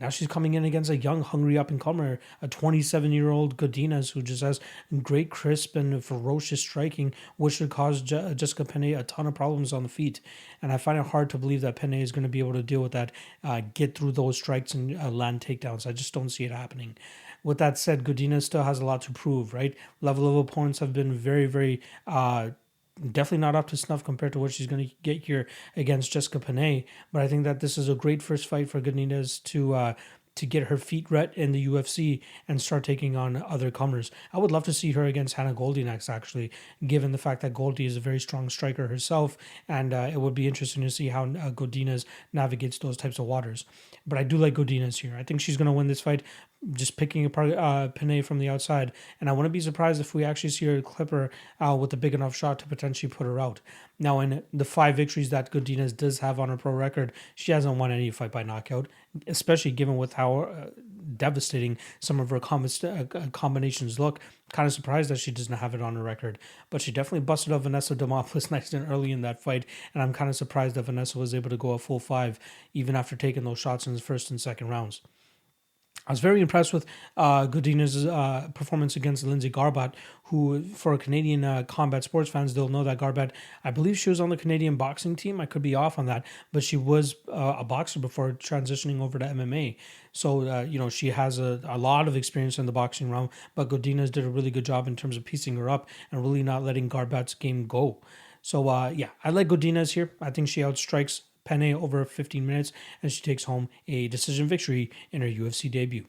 Now she's coming in against a young, hungry up-and-comer, a 27-year-old Godinez who just has great, crisp, and ferocious striking, which should cause Jessica Penne a ton of problems on the feet. And I find it hard to believe that Penne is going to be able to deal with that, get through those strikes and land takedowns. I just don't see it happening. With that said, Godinez still has a lot to prove, right? Level of opponents have been very, very definitely not up to snuff compared to what she's going to get here against Jessica Penne. But I think that this is a great first fight for Godinez to get her feet wet in the UFC and start taking on other comers. I would love to see her against Hannah Goldie next, actually, given the fact that Goldie is a very strong striker herself, and it would be interesting to see how Godinez navigates those types of waters. But I do like Godinez here. I think she's going to win this fight just picking apart Penne from the outside, and I wouldn't be surprised if we actually see her clip her with a big enough shot to potentially put her out. Now, in the 5 victories that Godinez does have on her pro record, she hasn't won any fight by knockout, especially given with how devastating some of her combinations look. Kind of surprised that she doesn't have it on her record, but she definitely busted up Vanessa Demopoulos nice and early in that fight, and I'm kind of surprised that Vanessa was able to go a full 5 even after taking those shots in the first and second rounds. I was very impressed with Godinez's performance against Lindsay Garbutt, who, for Canadian combat sports fans, they'll know that Garbutt, I believe she was on the Canadian boxing team. I could be off on that, but she was a boxer before transitioning over to MMA. So, she has a lot of experience in the boxing realm, but Godinez did a really good job in terms of piecing her up and really not letting Garbutt's game go. So, I like Godinez here. I think she outstrikes Penne over 15 minutes, and she takes home a decision victory in her UFC debut.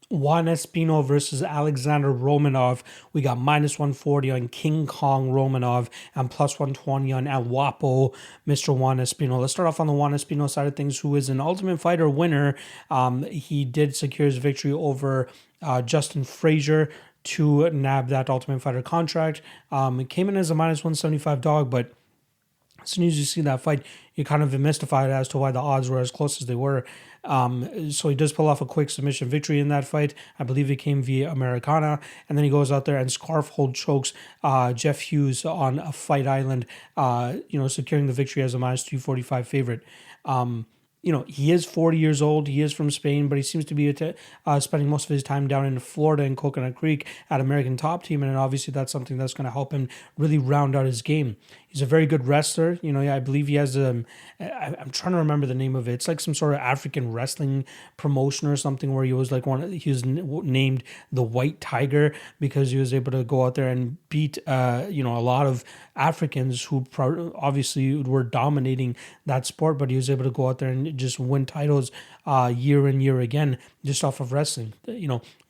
Juan Espino versus Alexander Romanov. We got -140 on King Kong Romanov and +120 on El Guapo, Mr. Juan Espino. Let's start off on the Juan Espino side of things, who is an Ultimate Fighter winner. He did secure his victory over Justin Frazier to nab that Ultimate Fighter contract. It came in as a -175 dog, but as soon as you see that fight, you're kind of mystified as to why the odds were as close as they were. So he does pull off a quick submission victory in that fight. I believe it came via Americana. And then he goes out there and scarf hold chokes Jeff Hughes on a Fight Island, securing the victory as a -245 favorite. He is 40 years old. He is from Spain, but he seems to be spending most of his time down in Florida in Coconut Creek at American Top Team, and obviously that's something that's going to help him really round out his game. He's a very good wrestler. I believe he has I'm trying to remember the name of it. It's like some sort of African wrestling promotion or something where he was named the White Tiger because he was able to go out there and beat a lot of Africans who obviously were dominating that sport, but he was able to go out there and just win titles year and year again just off of wrestling.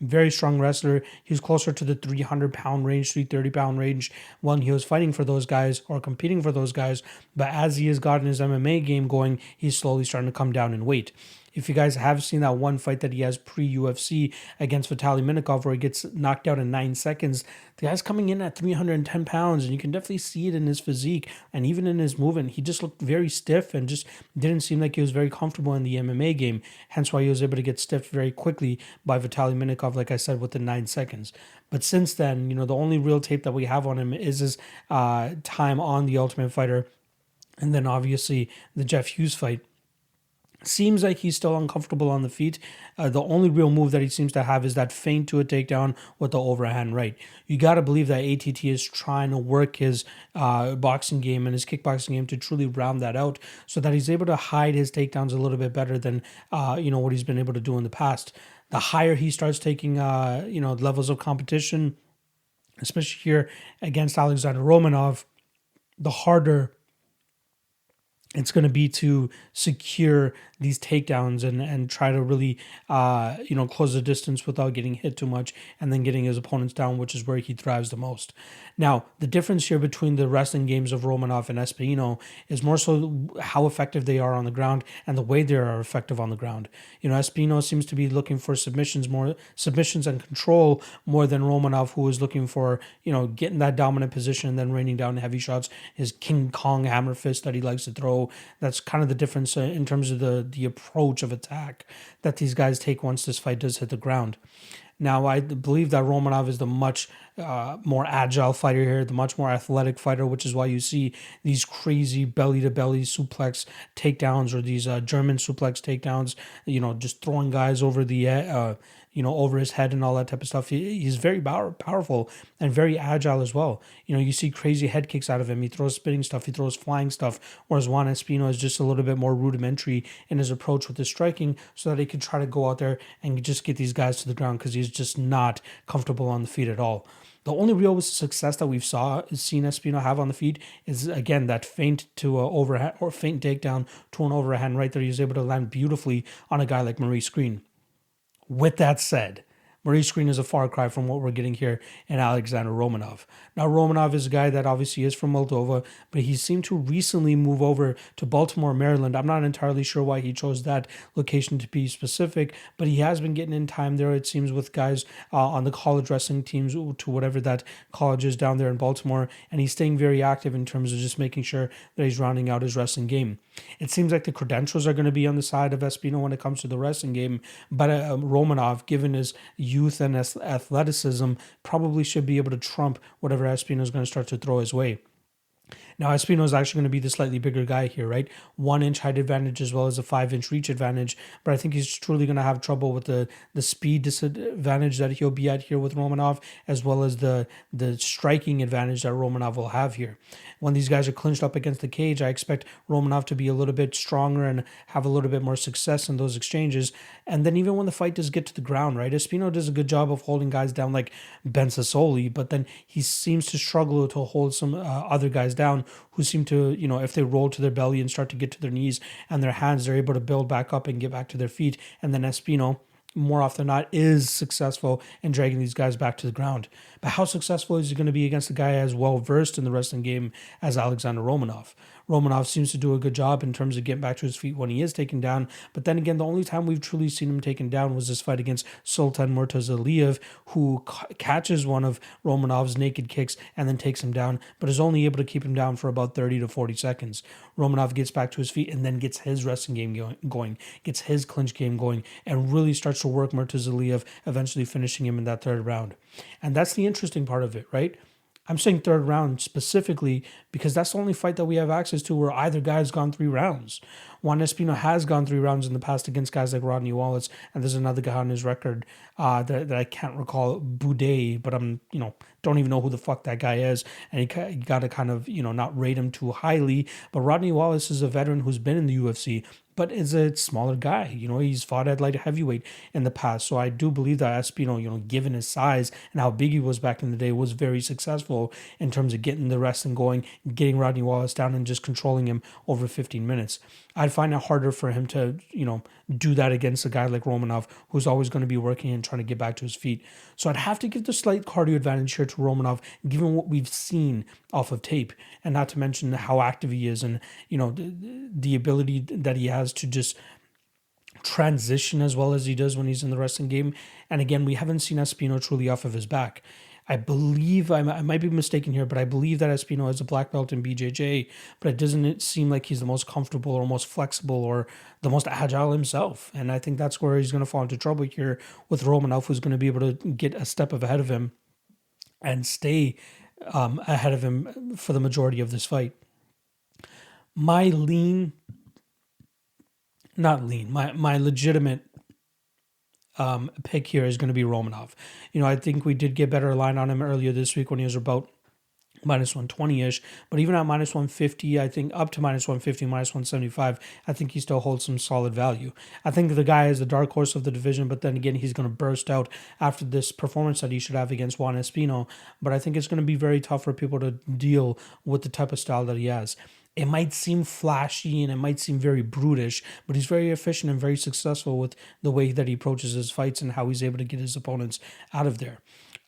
Very strong wrestler. He was closer to the 300-pound range, 330-pound range when he was fighting for those guys or competing for those guys. But as he has gotten his MMA game going, he's slowly starting to come down in weight. If you guys have seen that one fight that he has pre-UFC against Vitaly Minakov where he gets knocked out in 9 seconds, the guy's coming in at 310 pounds, and you can definitely see it in his physique and even in his movement. He just looked very stiff and just didn't seem like he was very comfortable in the MMA game, hence why he was able to get stiffed very quickly by Vitaly Minakov, like I said, within 9 seconds. But since then, the only real tape that we have on him is his time on The Ultimate Fighter, and then obviously the Jeff Hughes fight. Seems like he's still uncomfortable on the feet. The only real move that he seems to have is that feint to a takedown with the overhand right. You got to believe that ATT is trying to work his boxing game and his kickboxing game to truly round that out so that he's able to hide his takedowns a little bit better than, what he's been able to do in the past. The higher he starts taking, levels of competition, especially here against Alexander Romanov, the harder it's going to be to secure these takedowns and try to really, close the distance without getting hit too much and then getting his opponents down, which is where he thrives the most. Now, the difference here between the wrestling games of Romanov and Espino is more so how effective they are on the ground and the way they are effective on the ground. Espino seems to be looking for submissions and control more than Romanov, who is looking for, getting that dominant position and then raining down heavy shots, his King Kong hammer fist that he likes to throw. That's kind of the difference in terms of the approach of attack that these guys take once this fight does hit the ground. Now, I believe that Romanov is the much more agile fighter here, the much more athletic fighter, which is why you see these crazy belly-to-belly suplex takedowns or these German suplex takedowns, just throwing guys over the over his head and all that type of stuff. He's very powerful and very agile as well. You see crazy head kicks out of him. He throws spinning stuff. He throws flying stuff. Whereas Juan Espino is just a little bit more rudimentary in his approach with his striking so that he can try to go out there and just get these guys to the ground because he's just not comfortable on the feet at all. The only real success that we've seen Espino have on the feet is, again, that feint to overhand or feint takedown to an overhand right there. He was able to land beautifully on a guy like Meerschaert. With that said, Meerschaert is a far cry from what we're getting here in Alexander Romanov. Now, Romanov is a guy that obviously is from Moldova, but he seemed to recently move over to Baltimore, Maryland. I'm not entirely sure why he chose that location to be specific, but he has been getting in time there, it seems, with guys on the college wrestling teams to whatever that college is down there in Baltimore, and he's staying very active in terms of just making sure that he's rounding out his wrestling game. It seems like the credentials are going to be on the side of Espino when it comes to the wrestling game, but Romanov, given his youth and athleticism, probably should be able to trump whatever Espino is going to start to throw his way. Now, Espino is actually going to be the slightly bigger guy here, right? 1 inch height advantage as well as a 5 inch reach advantage. But I think he's truly going to have trouble with the speed disadvantage that he'll be at here with Romanov, as well as the striking advantage that Romanov will have here. When these guys are clinched up against the cage, I expect Romanov to be a little bit stronger and have a little bit more success in those exchanges. And then even when the fight does get to the ground, right? Espino does a good job of holding guys down like Ben Sassoli, but then he seems to struggle to hold some other guys down who seem to, if they roll to their belly and start to get to their knees and their hands, they're able to build back up and get back to their feet. And then Espino, more often than not, is successful in dragging these guys back to the ground. But how successful is he going to be against a guy as well versed in the wrestling game as Alexander Romanov? Romanov seems to do a good job in terms of getting back to his feet when he is taken down. But then again, the only time we've truly seen him taken down was this fight against Sultan Murtazaliyev, who catches one of Romanov's naked kicks and then takes him down, but is only able to keep him down for about 30 to 40 seconds. Romanov gets back to his feet and then gets his wrestling game going, gets his clinch game going, and really starts to work Murtazaliyev, eventually finishing him in that third round. And that's the interesting part of it, right? I'm saying third round specifically because that's the only fight that we have access to where either guy has gone 3 rounds. Juan Espino has gone 3 rounds in the past against guys like Rodney Wallace, and there's another guy on his record that I can't recall, Boudet, but I'm, don't even know who the fuck that guy is, and you got to kind of, not rate him too highly. But Rodney Wallace is a veteran who's been in the UFC, but is a smaller guy. He's fought at light heavyweight in the past. So I do believe that Espino, given his size and how big he was back in the day, was very successful in terms of getting the wrestling going, getting Rodney Wallace down and just controlling him over 15 minutes. I'd find it harder for him to, do that against a guy like Romanov, who's always going to be working and trying to get back to his feet. So I'd have to give the slight cardio advantage here to Romanov, given what we've seen off of tape, and not to mention how active he is and, the ability that he has to just transition as well as he does when he's in the wrestling game. And again, we haven't seen Espino truly off of his back. I believe, I might be mistaken here, but I believe that Espino is a black belt in BJJ, but it doesn't seem like he's the most comfortable or most flexible or the most agile himself. And I think that's where he's going to fall into trouble here with Romanov, who's going to be able to get a step ahead of him and stay ahead of him for the majority of this fight. My legitimate pick here is going to be Romanov. I think we did get better line on him earlier this week when he was about minus 120-ish, but even at minus 150, I think up to minus 150, minus 175, I think he still holds some solid value. I think the guy is the dark horse of the division, but then again, he's going to burst out after this performance that he should have against Juan Espino, but I think it's going to be very tough for people to deal with the type of style that he has. It might seem flashy and it might seem very brutish, but he's very efficient and very successful with the way that he approaches his fights and how he's able to get his opponents out of there.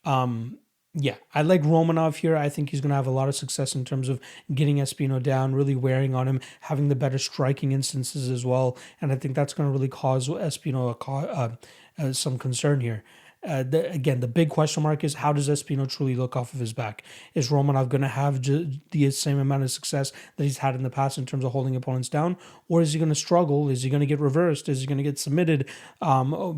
I like Romanov here. I think he's going to have a lot of success in terms of getting Espino down, really wearing on him, having the better striking instances as well. And I think that's going to really cause Espino some concern here. The big question mark is, how does Espino truly look off of his back? Is Romanov going to have the same amount of success that he's had in the past in terms of holding opponents down? Or is he going to struggle? Is he going to get reversed? Is he going to get submitted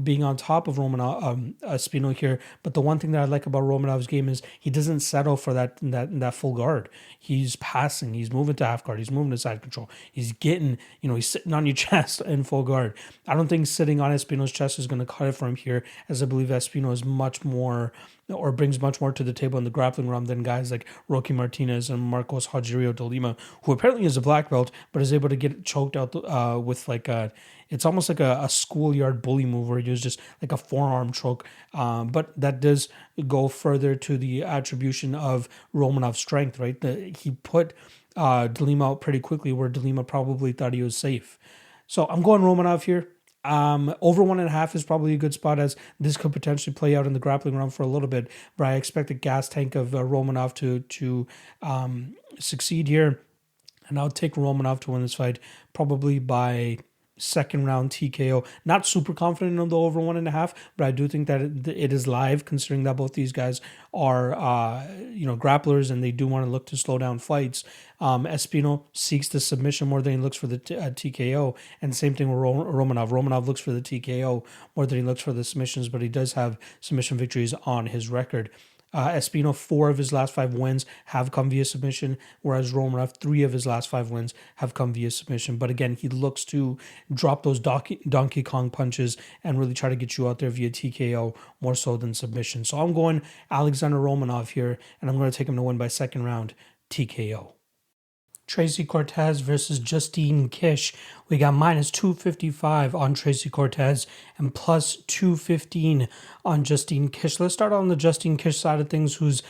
being on top of Espino here? But the one thing that I like about Romanov's game is he doesn't settle for that full guard. He's passing. He's moving to half guard. He's moving to side control. He's getting, he's sitting on your chest in full guard. I don't think sitting on Espino's chest is going to cut it for him here, as I believe Espino is much more, or brings much more to the table in the grappling realm than guys like Rocky Martinez and Marcos Rogerio de Lima, who apparently is a black belt, but is able to get choked out with it's almost like a schoolyard bully move where he does just like a forearm choke. But that does go further to the attribution of Romanov's strength, right? He put de Lima out pretty quickly where de Lima probably thought he was safe. So I'm going Romanov here. Over 1.5 is probably a good spot, as this could potentially play out in the grappling round for a little bit, but I expect a gas tank of Romanov to succeed here, and I'll take Romanov to win this fight probably by second round TKO. Not super confident on the over 1.5, but I do think that it is live, considering that both these guys are grapplers and they do want to look to slow down fights. Espino seeks the submission more than he looks for the TKO, and same thing with Romanov. Romanov looks for the TKO more than he looks for the submissions, but he does have submission victories on his record. Espino, 4 of his last 5 wins have come via submission, whereas Romanov, 3 of his last 5 wins have come via submission. But again, he looks to drop those Donkey Kong punches and really try to get you out there via TKO more so than submission. So I'm going Alexander Romanov here, and I'm going to take him to win by second round TKO. Tracy Cortez versus Justine Kish. We got minus 255 on Tracy Cortez and plus 215 on Justine Kish. Let's start on the Justine Kish side of things, who's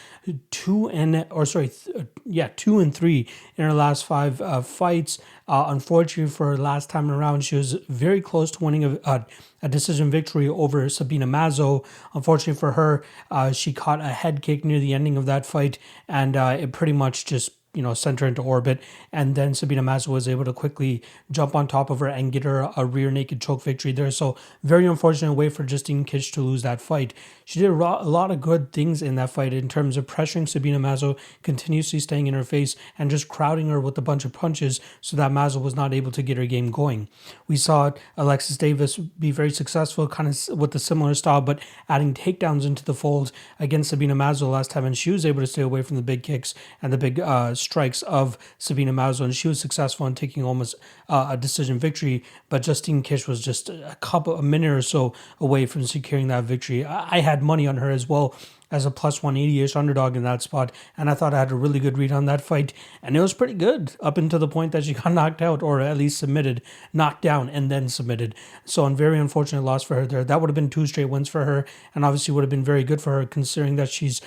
2 and 3 in her last 5 fights. Unfortunately, for her last time around, she was very close to winning a decision victory over Sabina Mazo. Unfortunately for her, she caught a head kick near the ending of that fight, and it pretty much just sent her into orbit, and then Sabina Mazo was able to quickly jump on top of her and get her a rear naked choke victory there. So very unfortunate way for Justine Kish to lose that fight. She did a lot of good things in that fight in terms of pressuring Sabina Mazo, continuously staying in her face and just crowding her with a bunch of punches so that Mazo was not able to get her game going. We saw Alexis Davis be very successful kind of with a similar style, but adding takedowns into the fold against Sabina Mazo last time, and she was able to stay away from the big kicks and the big strikes of Sabina Mazo, and she was successful in taking almost a decision victory, but Justine Kish was just a minute or so away from securing that victory. I had money on her as well as a plus 180-ish underdog in that spot, and I thought I had a really good read on that fight, and it was pretty good up until the point that she got knocked out, or at least submitted, knocked down, and then submitted. So a very unfortunate loss for her there. That would have been 2 straight wins for her, and obviously would have been very good for her considering that she's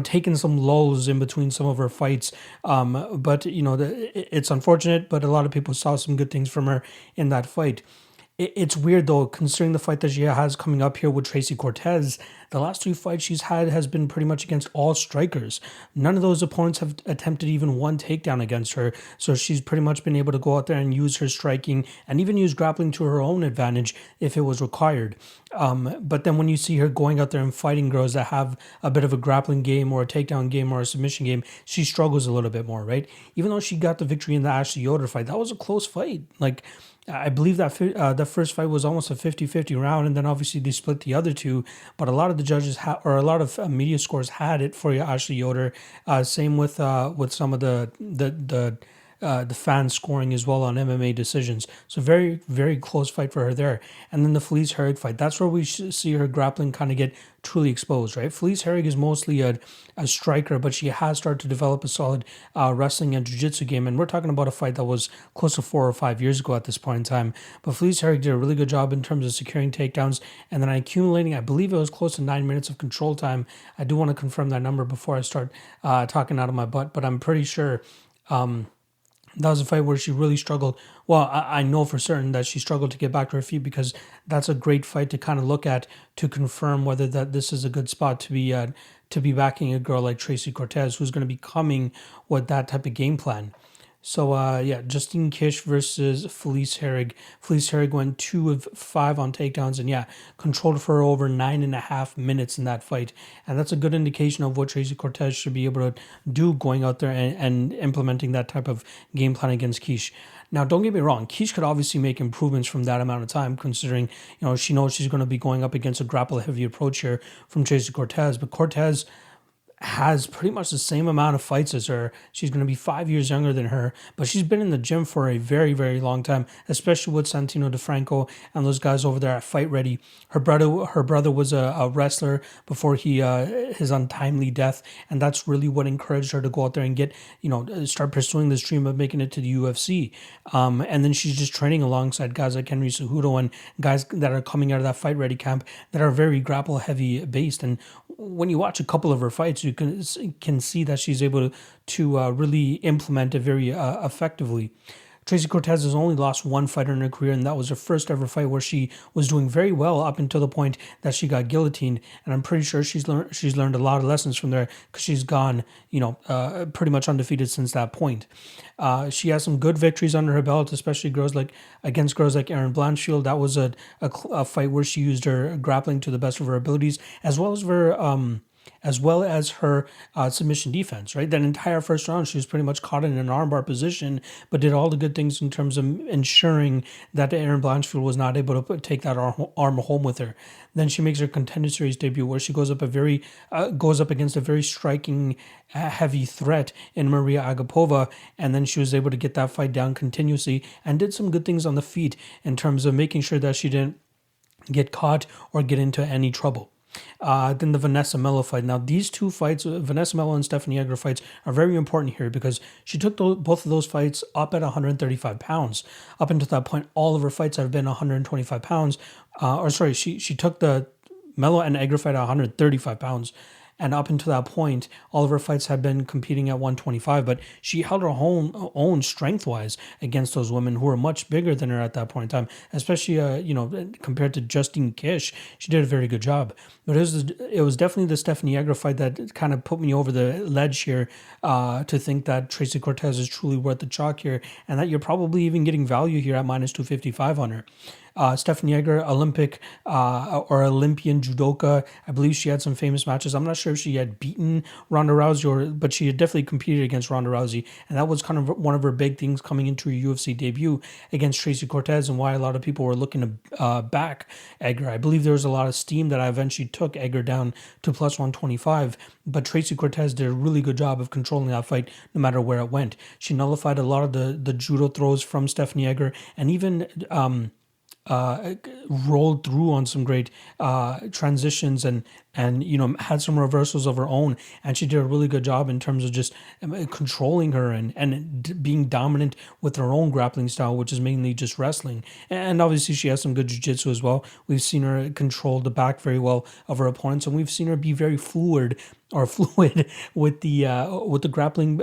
taken some lulls in between some of her fights. But it's unfortunate, but a lot of people saw some good things from her in that fight. It's weird though, considering the fight that she has coming up here with Tracy Cortez. The last 2 fights she's had has been pretty much against all strikers. None of those opponents have attempted even one takedown against her. So she's pretty much been able to go out there and use her striking and even use grappling to her own advantage if it was required. But then when you see her going out there and fighting girls that have a bit of a grappling game or a takedown game or a submission game, she struggles a little bit more, right? Even though she got the victory in the Ashley Yoder fight, that was a close fight. Like, I believe that the first fight was almost a 50-50 round, and then obviously they split the other two. But a lot of the judges or a lot of media scores had it for Ashley Yoder. Same with some of the fan scoring as well on MMA decisions. So very, very close fight for her there. And then the Felice Herrig fight, that's where we see her grappling kind of get truly exposed, right? Felice Herrig is mostly a striker, but she has started to develop a solid wrestling and jiu-jitsu game. And we're talking about a fight that was close to 4 or 5 years ago at this point in time. But Felice Herrig did a really good job in terms of securing takedowns and then accumulating, I believe it was close to 9 minutes of control time. I do want to confirm that number before I start talking out of my butt, but I'm pretty sure that was a fight where she really struggled. Well, I know for certain that she struggled to get back to her feet, because that's a great fight to kind of look at to confirm whether that this is a good spot to be backing a girl like Tracy Cortez, who's going to be coming with that type of game plan. So, Justine Kish versus Felice Herrig. Felice Herrig went 2 of 5 on takedowns and, controlled for over 9.5 minutes in that fight. And that's a good indication of what Tracy Cortez should be able to do going out there and implementing that type of game plan against Kish. Now, don't get me wrong, Kish could obviously make improvements from that amount of time, considering, she knows she's going to be going up against a grapple-heavy approach here from Tracy Cortez. But Cortez has pretty much the same amount of fights as her. She's going to be 5 years younger than her, but she's been in the gym for a very, very long time, especially with Santino DeFranco and those guys over there at Fight Ready. Her brother was a wrestler before his untimely death, and that's really what encouraged her to go out there and get, start pursuing this dream of making it to the UFC. And then she's just training alongside guys like Henry Cejudo and guys that are coming out of that Fight Ready camp that are very grapple heavy based. And when you watch a couple of her fights, you can see that she's able to really implement it very effectively. Tracy Cortez has only lost 1 fight in her career, and that was her first ever fight where she was doing very well up until the point that she got guillotined. And I'm pretty sure she's learned a lot of lessons from there, because she's gone, pretty much undefeated since that point. She has some good victories under her belt, especially against girls like Erin Blanchfield. That was a fight where she used her grappling to the best of her abilities, as well as her submission defense, right? That entire first round, she was pretty much caught in an armbar position, but did all the good things in terms of ensuring that Erin Blanchfield was not able to take that arm home with her. Then she makes her Contender Series debut, where she goes up against a very striking, heavy threat in Maria Agapova, and then she was able to get that fight down continuously and did some good things on the feet in terms of making sure that she didn't get caught or get into any trouble. Then the Vanessa Mello fight. Now, these 2 fights, Vanessa Mello and Stephanie Egger fights, are very important here, because she took both of those fights up at 135 pounds. Up until that point, all of her fights have been 125 pounds. She took the Mello and Egger fight at 135 pounds. And up until that point, all of her fights had been competing at 125, but she held her own strength-wise against those women who were much bigger than her at that point in time, especially, compared to Justine Kish. She did a very good job. But it was definitely the Stephanie Egger fight that kind of put me over the ledge here to think that Tracy Cortez is truly worth the chalk here, and that you're probably even getting value here at minus 255 on her. Stephanie Egger, Olympian judoka. I believe she had some famous matches. I'm not sure if she had beaten Ronda Rousey, but she had definitely competed against Ronda Rousey. And that was kind of one of her big things coming into her UFC debut against Tracy Cortez, and why a lot of people were looking to back Egger. I believe there was a lot of steam that I eventually took Egger down to plus 125, but Tracy Cortez did a really good job of controlling that fight no matter where it went. She nullified a lot of the judo throws from Stephanie Egger, and even rolled through on some great transitions and and had some reversals of her own, and she did a really good job in terms of just controlling her and being dominant with her own grappling style, which is mainly just wrestling. And obviously she has some good jiu-jitsu as well. We've seen her control the back very well of her opponents, and we've seen her be very fluid with the grappling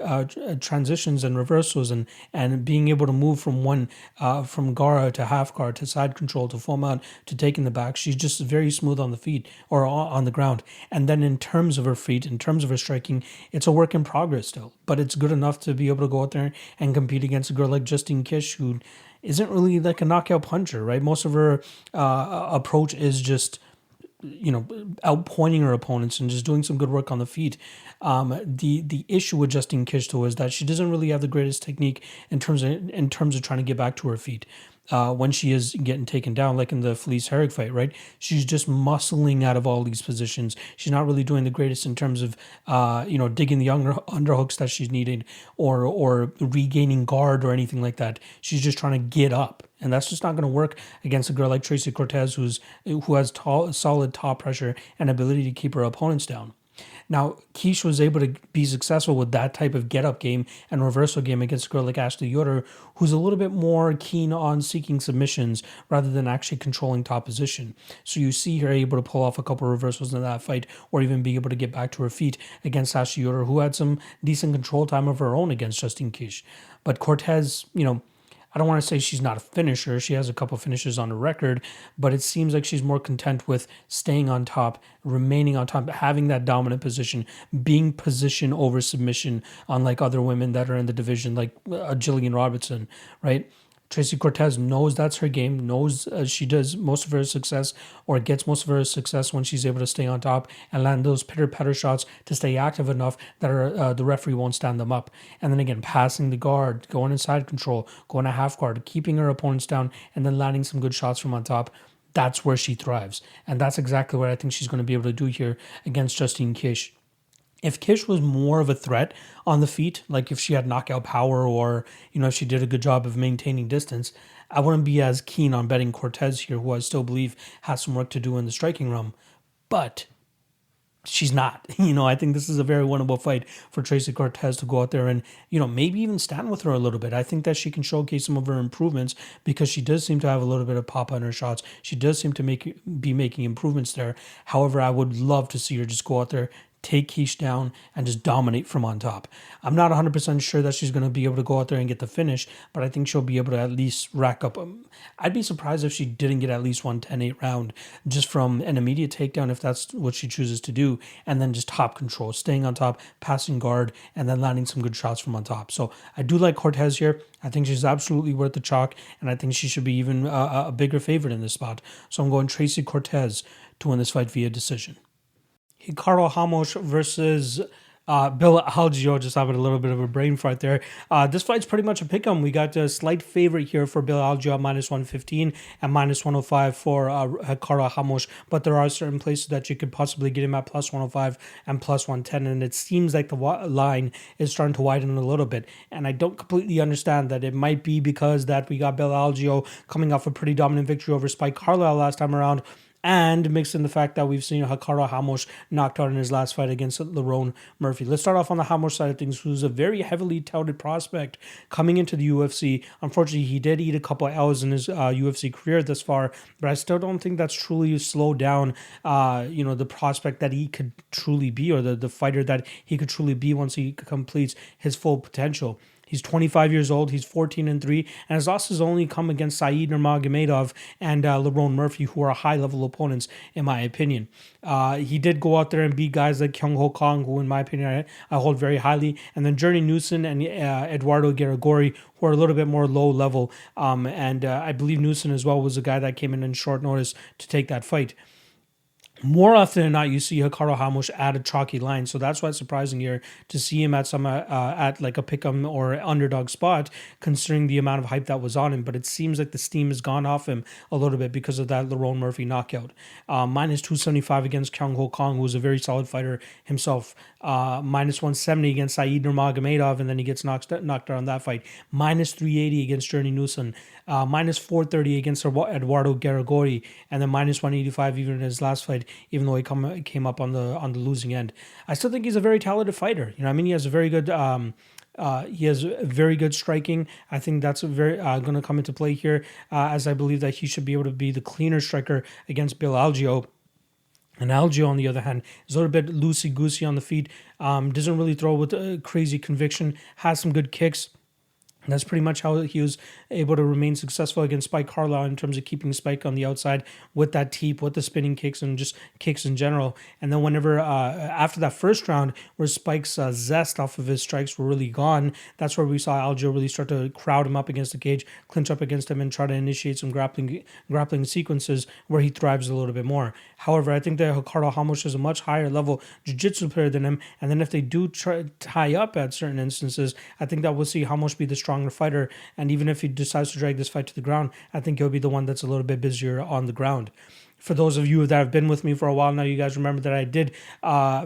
transitions and reversals, and being able to move from gara to half guard to side control to full mount to taking the back. She's just very smooth on the feet or on the ground. And then in terms of her feet, in terms of her striking, it's a work in progress still, but it's good enough to be able to go out there and compete against a girl like Justine Kish, who isn't really like a knockout puncher, right? Most of her approach is just outpointing her opponents and just doing some good work on the feet. The issue with Justine Kish though is that she doesn't really have the greatest technique in terms of trying to get back to her feet. When she is getting taken down, like in the Felice Herrig fight, right? She's just muscling out of all these positions. She's not really doing the greatest in terms of, digging the underhooks that she's needed or regaining guard or anything like that. She's just trying to get up. And that's just not going to work against a girl like Tracy Cortez, who has solid top pressure and ability to keep her opponents down. Now, Kish was able to be successful with that type of get-up game and reversal game against a girl like Ashley Yoder, who's a little bit more keen on seeking submissions rather than actually controlling top position. So you see her able to pull off a couple of reversals in that fight, or even be able to get back to her feet against Ashley Yoder, who had some decent control time of her own against Justine Kish. But Cortez, I don't want to say she's not a finisher. She has a couple finishes on the record, but it seems like she's more content with staying on top, remaining on top, having that dominant position, being position over submission, unlike other women that are in the division, like Jillian Robertson, right? Tracy Cortez knows that's her game, knows she does most of her success, or gets most of her success when she's able to stay on top and land those pitter-patter shots to stay active enough that the referee won't stand them up. And then again, passing the guard, going inside control, going to half guard, keeping her opponents down, and then landing some good shots from on top. That's where she thrives. And that's exactly what I think she's going to be able to do here against Justine Kish. If Kish was more of a threat on the feet, like if she had knockout power or, if she did a good job of maintaining distance, I wouldn't be as keen on betting Cortez here, who I still believe has some work to do in the striking realm. But she's not. I think this is a very winnable fight for Tracy Cortez to go out there and, maybe even stand with her a little bit. I think that she can showcase some of her improvements because she does seem to have a little bit of pop on her shots. She does seem to be making improvements there. However, I would love to see her just go out there, take Kish down, and just dominate from on top. I'm not 100% sure that she's going to be able to go out there and get the finish, but I think she'll be able to at least rack up. I'd be surprised if she didn't get at least 1-10-8 round just from an immediate takedown, if that's what she chooses to do, and then just top control, staying on top, passing guard, and then landing some good shots from on top. So I do like Cortez here. I think she's absolutely worth the chalk, and I think she should be even a bigger favorite in this spot. So I'm going Tracy Cortez to win this fight via decision. Ricardo Ramos versus Bill Algeo, just having a little bit of a brain fart there. This fight's pretty much a pick-em. We got a slight favorite here for Bill Algeo at -115 and -105 for Ricardo Ramos, but there are certain places that you could possibly get him at +105 and +110, and it seems like the line is starting to widen a little bit, and I don't completely understand that. It might be because that we got Bill Algeo coming off a pretty dominant victory over Spike Carlisle last time around, and mixed in the fact that we've seen Ricardo Ramos knocked out in his last fight against Lerone Murphy. Let's start off on the Ramos side of things, who's a very heavily touted prospect coming into the UFC. Unfortunately, he did eat a couple of L's in his UFC career thus far, but I still don't think that's truly slowed down, the prospect that he could truly be, or the fighter that he could truly be once he completes his full potential. He's 25 years old. He's 14-3, and his losses only come against Said Nurmagomedov and Lerone Murphy, who are high-level opponents, in my opinion. He did go out there and beat guys like Kyung Ho Kong, who, in my opinion, I hold very highly, and then Journey Newson and Eduardo Garagori, who are a little bit more low-level. I believe Newson as well was a guy that came in short notice to take that fight. More often than not, you see Ricardo Ramos at a chalky line, so that's why it's surprising here to see him at at like a pick'em or underdog spot, considering the amount of hype that was on him. But it seems like the steam has gone off him a little bit because of that Lerone Murphy knockout. -275 against Kyung Ho Kong, who's a very solid fighter himself. -170 against Said Nurmagomedov, and then he gets knocked out on that fight. -380 against Journey Newson. -430 against Eduardo Garagori, and then -185 even in his last fight even though he came up on the losing end. I still think he's a very talented fighter. You know, I mean, he has a very good. He has very good striking. I think that's very going to come into play here, as I believe that he should be able to be the cleaner striker against Bill Algeo. And Algeo, on the other hand, is a little bit loosey-goosey on the feet, doesn't really throw with crazy conviction, has some good kicks. And that's pretty much how he was able to remain successful against Spike Carlisle in terms of keeping Spike on the outside with that teep, with the spinning kicks, and just kicks in general. And then whenever, after that first round, where Spike's zest off of his strikes were really gone, that's where we saw Algeo really start to crowd him up against the cage, clinch up against him, and try to initiate some grappling sequences where he thrives a little bit more. However, I think that Ricardo Ramos is a much higher level jiu-jitsu player than him. And then if they do try tie up at certain instances, I think that we'll see Ramos be the stronger fighter, and even if he decides to drag this fight to the ground, I think he'll be the one that's a little bit busier on the ground. For those of you that have been with me for a while now, you guys remember that I did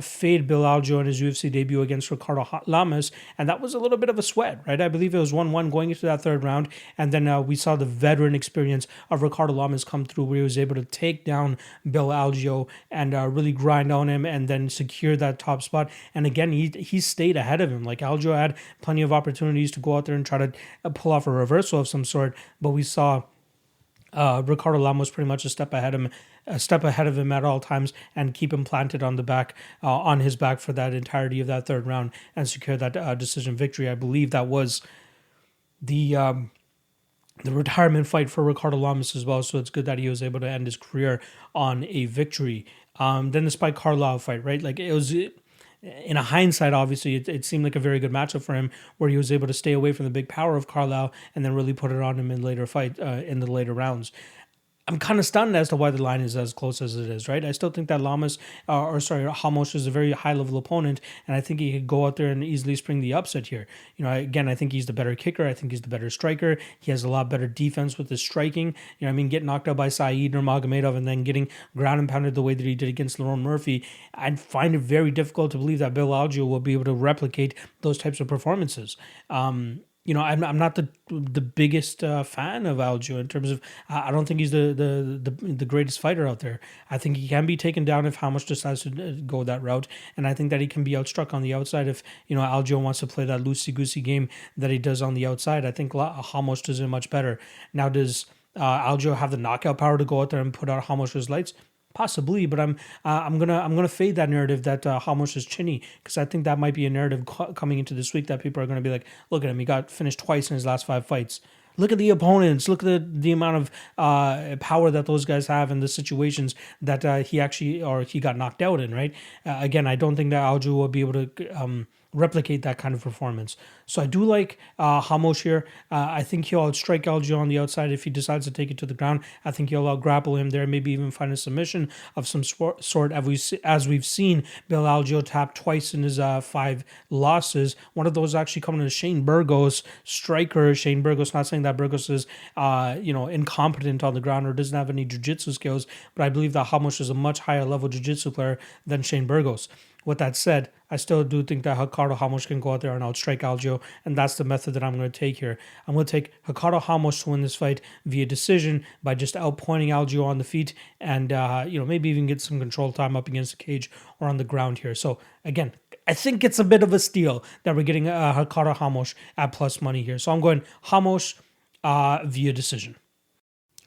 fade Bill Algeo in his UFC debut against Ricardo Lamas, and that was a little bit of a sweat, right? I believe it was 1-1 going into that third round, and then we saw the veteran experience of Ricardo Lamas come through, where he was able to take down Bill Algeo and really grind on him and then secure that top spot. And again, he stayed ahead of him. Like, Algeo had plenty of opportunities to go out there and try to pull off a reversal of some sort, but we saw Ricardo Lamas pretty much a step ahead of him at all times, and keep him planted on the back, on his back for that entirety of that third round, and secure that decision victory. I believe that was the retirement fight for Ricardo Lamas as well. So it's good that he was able to end his career on a victory. Then the Spike Carlisle fight, right? Like, it was. In a hindsight, obviously, it seemed like a very good matchup for him, where he was able to stay away from the big power of Carlisle and then really put it on him in the later rounds. I'm kind of stunned as to why the line is as close as it is, right? I still think that Ramos is a very high-level opponent, and I think he could go out there and easily spring the upset here. You know, again, I think he's the better kicker. I think he's the better striker. He has a lot better defense with his striking. You know, I mean, getting knocked out by Saeed Nurmagomedov and then getting ground and pounded the way that he did against Lerone Murphy, I find it very difficult to believe that Bill Algeo will be able to replicate those types of performances. You know, I'm not the biggest fan of Algeo in terms of I don't think he's the greatest fighter out there. I think he can be taken down if Ramos decides to go that route, and I think that he can be outstruck on the outside if, you know, Algeo wants to play that loosey-goosey game that he does on the outside. I think Ramos does it much better. Now, does Algeo have the knockout power to go out there and put out Ramos's lights? Possibly, but I'm gonna fade that narrative that Ramos is chinny, because I think that might be a narrative coming into this week that people are going to be like, look at him, he got finished twice in his last 5 fights. Look at the opponents. Look at the amount of power that those guys have in the situations that he got knocked out in. Right? Again, I don't think that Algeo will be able to replicate that kind of performance. So I do like Ramos here. I think he'll outstrike Algeo on the outside if he decides to take it to the ground. I think he'll outgrapple him there, maybe even find a submission of some sort. As we've seen Bill Algeo tap twice in his 5 losses. One of those actually coming to Shane Burgos, striker. Shane Burgos, not saying that Burgos is incompetent on the ground or doesn't have any jiu-jitsu skills, but I believe that Ramos is a much higher level jiu-jitsu player than Shane Burgos. With that said, I still do think that Ricardo Ramos can go out there and outstrike Algeo, and that's the method that I'm going to take here. I'm going to take Ricardo Ramos to win this fight via decision by just outpointing Algeo on the feet and maybe even get some control time up against the cage or on the ground here. So again, I think it's a bit of a steal that we're getting Ricardo Ramos at plus money here. So I'm going Ramos via decision.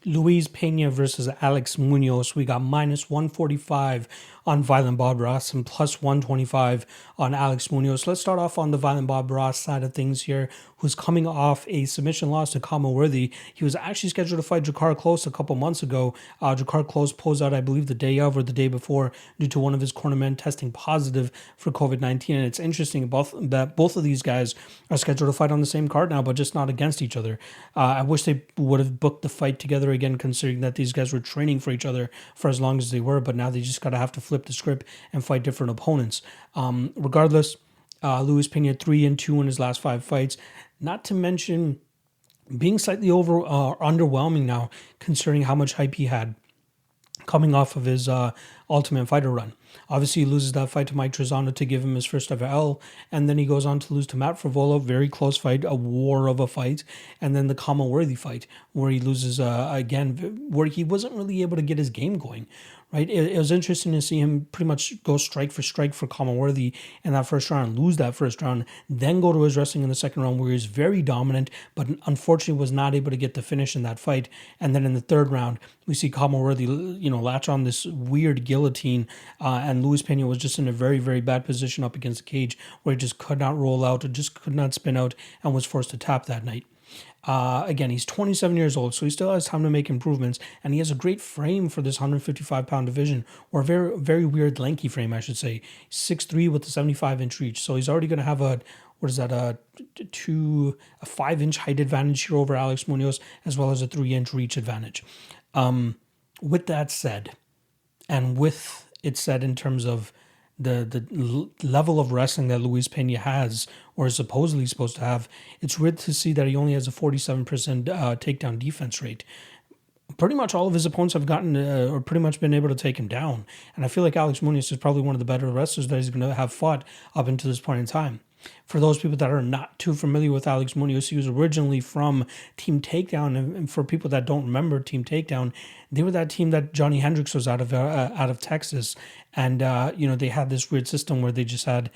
Luis Pena versus Alex Munoz. We got minus 145 on Violent Bob Ross and plus 125 on Alex Munoz. Let's start off on the Violent Bob Ross side of things here, who's coming off a submission loss to Kama Worthy. He was actually scheduled to fight Jakar Close a couple months ago. Jakar Close posed out, I believe, the day of or the day before due to one of his cornermen testing positive for COVID-19. And it's interesting that both of these guys are scheduled to fight on the same card now, but just not against each other. I wish they would have booked the fight together again, considering that these guys were training for each other for as long as they were, but now they just got to have to flip the script and fight different opponents. Regardless, Luis Pena 3-2 in his last 5 fights. Not to mention being slightly underwhelming now, considering how much hype he had coming off of his Ultimate Fighter run. Obviously, he loses that fight to Mike Trizano to give him his first ever L, and then he goes on to lose to Matt Frevola, very close fight, a war of a fight, and then the Kama Worthy fight, where he loses again, where he wasn't really able to get his game going. Right, it was interesting to see him pretty much go strike for Kama Worthy in that first round, lose that first round, then go to his wrestling in the second round where he was very dominant, but unfortunately was not able to get the finish in that fight. And then in the third round, we see Kama Worthy, latch on this weird guillotine, and Luis Pena was just in a very, very bad position up against the cage where he just could not roll out, or just could not spin out, and was forced to tap that night. Again, he's 27 years old, so he still has time to make improvements, and he has a great frame for this 155-pound division, or a very, very weird lanky frame, I should say. 6'3" with a 75-inch reach, so he's already going to have a 5-inch height advantage here over Alex Munoz, as well as a 3-inch reach advantage. With that said, and with it said in terms of the level of wrestling that Luis Pena has, or is supposedly supposed to have, it's weird to see that he only has a 47% takedown defense rate. Pretty much all of his opponents have gotten, or pretty much been able to take him down. And I feel like Alex Munoz is probably one of the better wrestlers that he's going to have fought up until this point in time. For those people that are not too familiar with Alex Munoz, he was originally from Team Takedown, and for people that don't remember Team Takedown, they were that team that Johnny Hendricks was out of Texas, and they had this weird system where they just had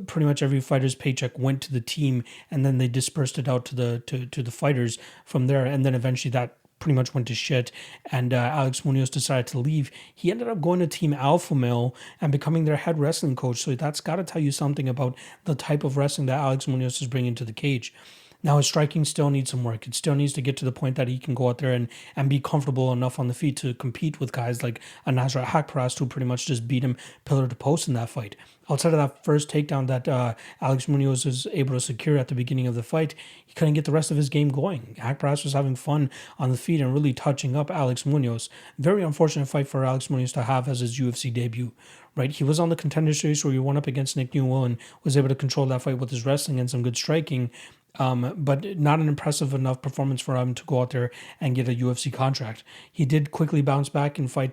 pretty much every fighter's paycheck went to the team, and then they dispersed it out to the fighters from there, and then eventually that pretty much went to shit, and Alex Munoz decided to leave. He ended up going to Team Alpha Male and becoming their head wrestling coach, so that's got to tell you something about the type of wrestling that Alex Munoz is bringing to the cage. Now, his striking still needs some work. It still needs to get to the point that he can go out there and be comfortable enough on the feet to compete with guys like a Nasrat Haqparast, who pretty much just beat him pillar to post in that fight. Outside of that first takedown that Alex Munoz was able to secure at the beginning of the fight, he couldn't get the rest of his game going. Haqparast was having fun on the feet and really touching up Alex Munoz. Very unfortunate fight for Alex Munoz to have as his UFC debut. Right, he was on the Contender Series where he went up against Nick Newell and was able to control that fight with his wrestling and some good striking. But not an impressive enough performance for him to go out there and get a UFC contract. He did quickly bounce back and fight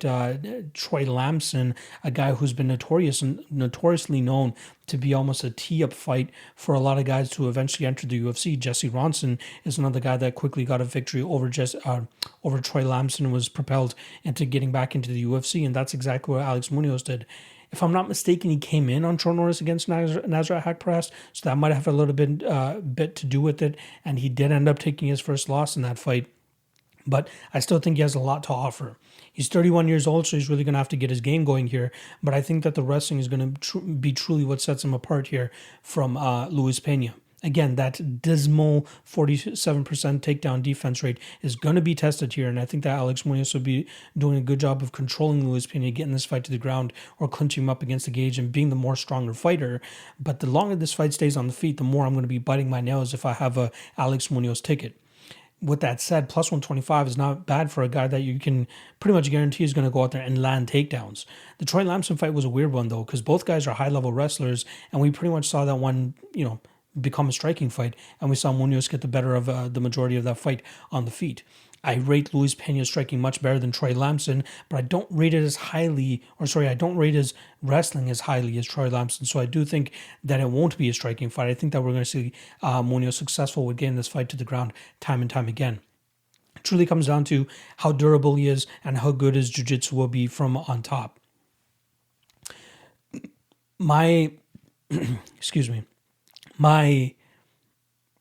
Troy Lamson, a guy who's been notoriously known to be almost a tee-up fight for a lot of guys to eventually enter the UFC. Jesse Ronson is another guy that quickly got a victory over Troy Lamson and was propelled into getting back into the UFC, and that's exactly what Alex Munoz did. If I'm not mistaken, he came in on short notice against Nasrat Haqparast, so that might have a little bit to do with it, and he did end up taking his first loss in that fight. But I still think he has a lot to offer. He's 31 years old, so he's really going to have to get his game going here. But I think that the wrestling is going to be truly what sets him apart here from Luis Pena. Again, that dismal 47% takedown defense rate is going to be tested here, and I think that Alex Munoz will be doing a good job of controlling Luis Pena, getting this fight to the ground or clinching him up against the cage and being the more stronger fighter. But the longer this fight stays on the feet, the more I'm going to be biting my nails if I have a Alex Munoz ticket. With that said, plus 125 is not bad for a guy that you can pretty much guarantee is going to go out there and land takedowns. The Troy Lamson fight was a weird one, though, because both guys are high-level wrestlers, and we pretty much saw that one, become a striking fight, and we saw Munoz get the better of the majority of that fight on the feet. I rate Luis Pena striking much better than Troy Lamson, but I don't rate it as highly, I don't rate his wrestling as highly as Troy Lamson, so I do think that it won't be a striking fight. I think that we're going to see Munoz successful with getting this fight to the ground time and time again. It truly comes down to how durable he is and how good his jiu-jitsu will be from on top. My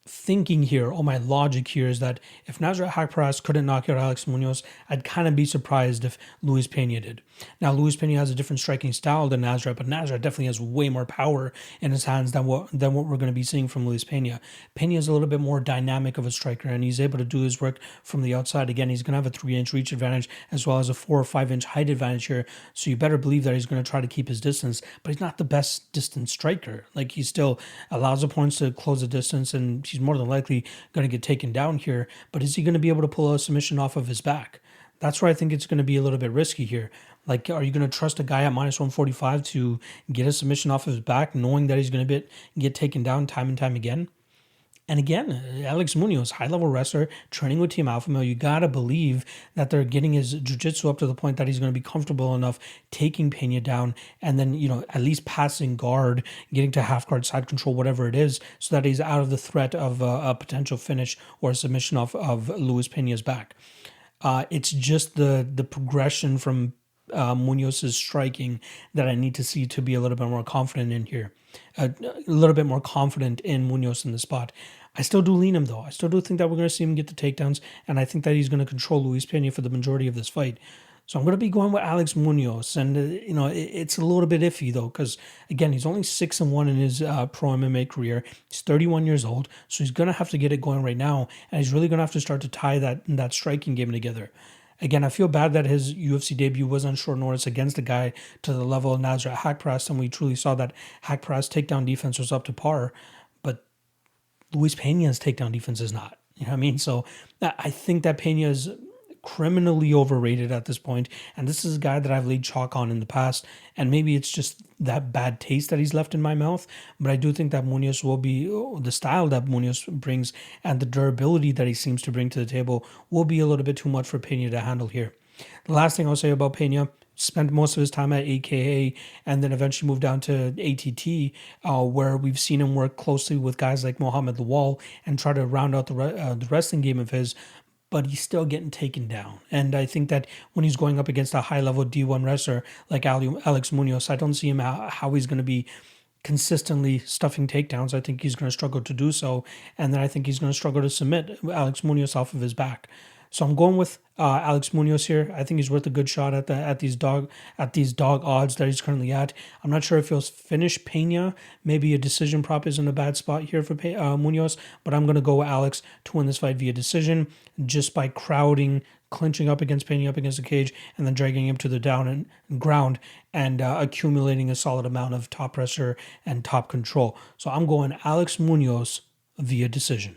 thinking here, or my logic here, is that if Nasrat Haqparast couldn't knock out Alex Munoz, I'd kind of be surprised if Luis Pena did. Now, Luis Pena has a different striking style than Nasrat, but Nasrat definitely has way more power in his hands than what we're going to be seeing from Luis Pena. Pena is a little bit more dynamic of a striker, and he's able to do his work from the outside. Again, he's going to have a 3-inch reach advantage as well as a 4 or 5-inch height advantage here, so you better believe that he's going to try to keep his distance, but he's not the best distance striker. Like, he still allows opponents to close the distance, and he's more than likely going to get taken down here, but is he going to be able to pull a submission off of his back? That's where I think it's going to be a little bit risky here. Like, are you going to trust a guy at minus 145 to get a submission off of his back, knowing that he's going to get taken down time and time again? And again, Alex Munoz, high-level wrestler, training with Team Alpha Male. You got to believe that they're getting his jiu-jitsu up to the point that he's going to be comfortable enough taking Pena down and then, at least passing guard, getting to half guard, side control, whatever it is, so that he's out of the threat of a potential finish or a submission of Luis Pena's back. It's just the progression from Munoz's striking that I need to see to be a little bit more confident in here. A little bit more confident in Munoz in the spot. I still do lean him, though. I still do think that we're going to see him get the takedowns, and I think that he's going to control Luis Pena for the majority of this fight. So I'm going to be going with Alex Munoz, and it's a little bit iffy though, because again, he's only 6-1 in his pro MMA career. He's 31 years old, so he's going to have to get it going right now, and he's really going to have to start to tie that striking game together. Again, I feel bad that his UFC debut was on short notice against a guy to the level of Nasrat Haqparast, and we truly saw that Haqparast takedown defense was up to par, but Luis Pena's takedown defense is not. You know what I mean? So I think that Pena is criminally overrated at this point, and this is a guy that I've laid chalk on in the past, and maybe it's just that bad taste that he's left in my mouth, but I do think that Munoz will be, the style that Munoz brings and the durability that he seems to bring to the table will be a little bit too much for Pena to handle here. The last thing I'll say about Pena, spent most of his time at AKA and then eventually moved down to ATT, where we've seen him work closely with guys like Mohamed Lawal and try to round out the wrestling game of his, but he's still getting taken down. And I think that when he's going up against a high-level D1 wrestler like Alex Munoz, I don't see him how he's going to be consistently stuffing takedowns. I think he's going to struggle to do so, and then I think he's going to struggle to submit Alex Munoz off of his back. So I'm going with Alex Munoz here. I think he's worth a good shot at these dog odds that he's currently at. I'm not sure if he'll finish Pena. Maybe a decision prop is in a bad spot here for Munoz, but I'm going to go with Alex to win this fight via decision, just by crowding, clinching up against Pena up against the cage, and then dragging him to the down and ground and accumulating a solid amount of top pressure and top control. So I'm going Alex Munoz via decision.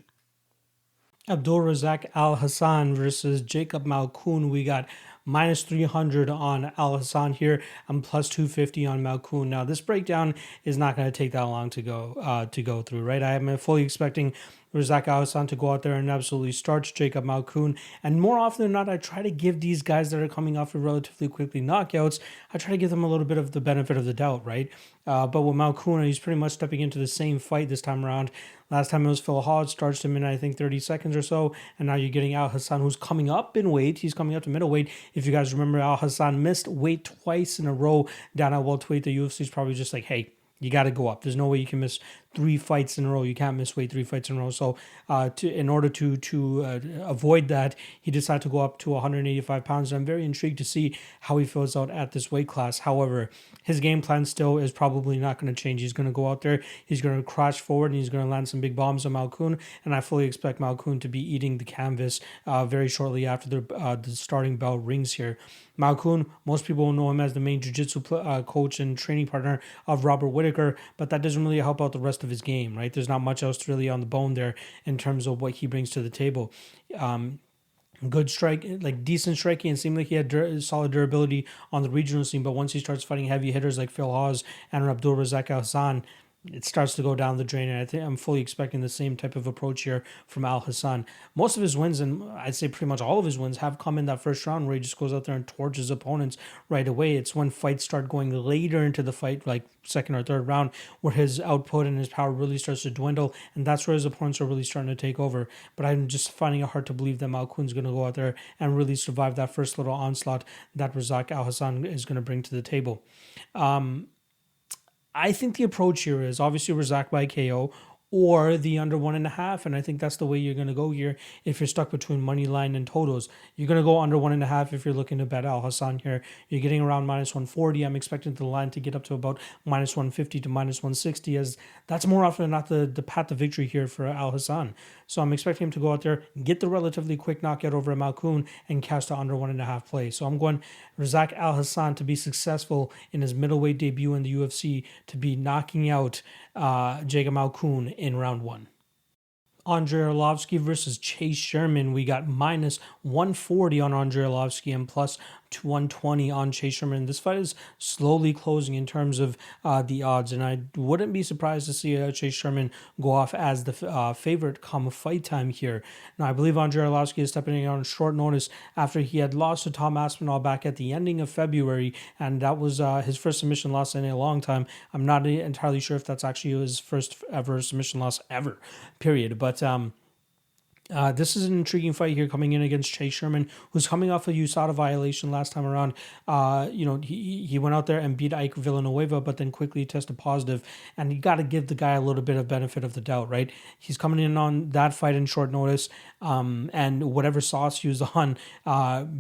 Abdulrazak Al Hassan versus Jacob Malkoun. We got minus 300 on Al Hassan here. I'm plus 250 on Malkoun. Now, this breakdown is not going to take that long to go through, right? I am fully expecting Razak Al Hassan to go out there and absolutely starch Jacob Malkoun. And more often than not, I try to give these guys that are coming off of relatively quickly knockouts, I try to give them a little bit of the benefit of the doubt, right? But with Malkoun, he's pretty much stepping into the same fight this time around. Last time it was Phil Hodge, starched him in, I think, 30 seconds or so. And now you're getting Al Hassan, who's coming up in weight. He's coming up to middleweight. If you guys remember, Al Hassan missed weight twice in a row down at welterweight. The UFC's probably just like, hey, you got to go up. There's no way you can miss 3 fights in a row. You can't miss weight 3 fights in a row. So in order to avoid that, he decided to go up to 185 pounds. And I'm very intrigued to see how he feels out at this weight class. However, his game plan still is probably not going to change. He's going to go out there, he's going to crash forward, and he's going to land some big bombs on Malkoun. And I fully expect Malkoun to be eating the canvas very shortly after the starting bell rings here. Malkoun, most people will know him as the main jiu-jitsu coach and training partner of Robert Whittaker, but that doesn't really help out the rest of his game, right? There's not much else really on the bone there in terms of what he brings to the table. Good strike, like decent striking, and seemed like he had solid durability on the regional scene, but once he starts fighting heavy hitters like Phil Hawes and Abdulrazak Al Hassan, it starts to go down the drain, and I think I'm fully expecting the same type of approach here from Al Hassan. Most of his wins, and I'd say pretty much all of his wins, have come in that first round where he just goes out there and torches opponents right away. It's when fights start going later into the fight, like second or third round, where his output and his power really starts to dwindle, and that's where his opponents are really starting to take over. But I'm just finding it hard to believe that Malkoun's going to go out there and really survive that first little onslaught that Razak Al Hassan is going to bring to the table. I think the approach here is obviously Razak by KO or the under 1.5, and I think that's the way you're going to go here if you're stuck between money line and totals. You're going to go under 1.5 if you're looking to bet Al Hassan here. You're getting around minus 140. I'm expecting the line to get up to about minus 150 to minus 160, as that's more often than not the path to victory here for Al Hassan. So I'm expecting him to go out there, get the relatively quick knockout over Malkoun, and cash the under 1.5 play. So I'm going Razak Al Hassan to be successful in his middleweight debut in the UFC, to be knocking out Jacob Malkoun in round 1. Andrei Arlovsky versus Chase Sherman. We got minus 140 on Andrei Arlovsky and plus to 120 on Chase Sherman. This fight is slowly closing in terms of the odds, and I wouldn't be surprised to see Chase Sherman go off as the favorite come fight time here. Now, I believe Andrei Arlovski is stepping out on short notice after he had lost to Tom Aspinall back at the ending of February, and that was his first submission loss in a long time. I'm not entirely sure if that's actually his first ever submission loss ever, period. But this is an intriguing fight here coming in against Chase Sherman, who's coming off a USADA violation last time around. He went out there and beat Ike Villanueva, but then quickly tested positive. And you got to give the guy a little bit of benefit of the doubt, right? He's coming in on that fight in short notice, and whatever sauce he was on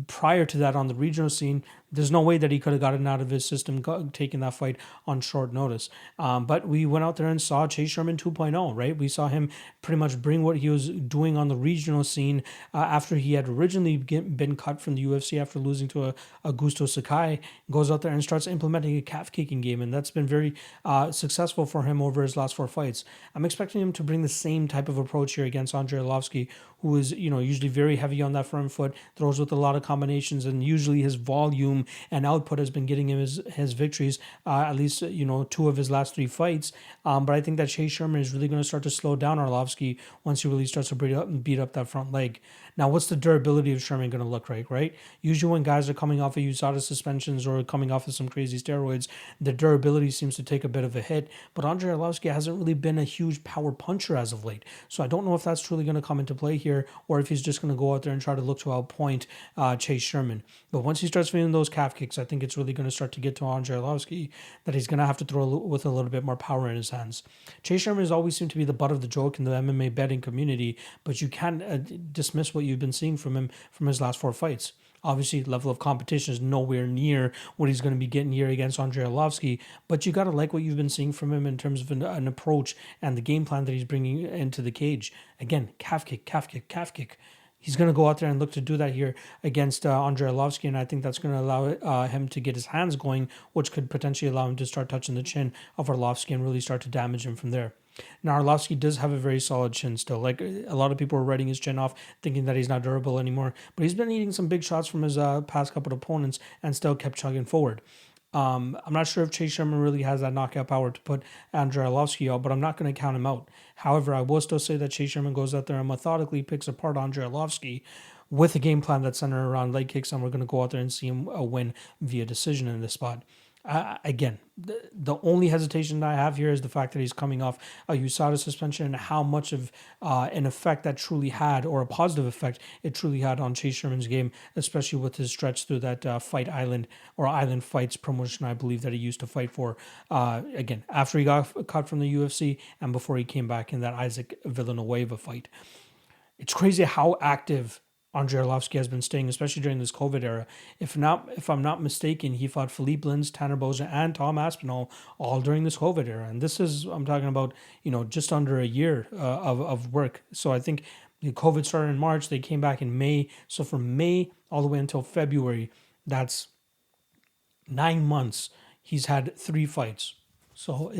prior to that on the regional scene, there's no way that he could have gotten out of his system taking that fight on short notice. But we went out there and saw Chase Sherman 2.0, right? We saw him pretty much bring what he was doing on the regional scene after he had originally been cut from the UFC after losing to Augusto Sakai, goes out there and starts implementing a calf kicking game. And that's been very successful for him over his last 4 fights. I'm expecting him to bring the same type of approach here against Andrei Arlovski, who is, usually very heavy on that front foot, throws with a lot of combinations, and usually his volume and output has been getting him his victories, at least, 2 of his last 3 fights. But I think that Chase Sherman is really going to start to slow down Arlovski once he really starts to beat up that front leg. Now, what's the durability of Sherman going to look like, right? Usually when guys are coming off of USADA suspensions or coming off of some crazy steroids, the durability seems to take a bit of a hit. But Andrei Arlovski hasn't really been a huge power puncher as of late. So I don't know if that's truly going to come into play here, or if he's just going to go out there and try to look to outpoint Chase Sherman. But once he starts feeling those calf kicks, I think it's really going to start to get to Andrei Arlovski that he's going to have to throw with a little bit more power in his hands. Chase Sherman has always seemed to be the butt of the joke in the MMA betting community, but you can't dismiss what you've been seeing from him from his last 4 fights. Obviously, level of competition is nowhere near what he's going to be getting here against Andrei Arlovski, but you got to like what you've been seeing from him in terms of an approach and the game plan that he's bringing into the cage. Again, calf kick, calf kick, calf kick. He's going to go out there and look to do that here against Andrei Arlovski, and I think that's going to allow him to get his hands going, which could potentially allow him to start touching the chin of Arlovski and really start to damage him from there. Now, Arlovski does have a very solid chin still. Like, a lot of people are writing his chin off, thinking that he's not durable anymore. But he's been eating some big shots from his past couple of opponents and still kept chugging forward. I'm not sure if Chase Sherman really has that knockout power to put Andrei Arlovski out, but I'm not going to count him out. However, I will still say that Chase Sherman goes out there and methodically picks apart Andrei Arlovski with a game plan that's centered around leg kicks, and we're going to go out there and see him win via decision in this spot. Again, the only hesitation that I have here is the fact that he's coming off a USADA suspension and how much of an effect that truly had, or a positive effect it truly had on Chase Sherman's game, especially with his stretch through that Fight Island or Island Fights promotion, I believe, that he used to fight for, again, after he got cut from the UFC and before he came back in that Isaac Villanueva fight. It's crazy how active Andrei Arlovski has been staying, especially during this COVID era. If I'm not mistaken, he fought Philippe Lins, Tanner Boza, and Tom Aspinall all during this COVID era. And this is, I'm talking about, just under a year of work. So I think COVID started in March. They came back in May. So from May all the way until February, that's 9 months. He's had 3 fights. So,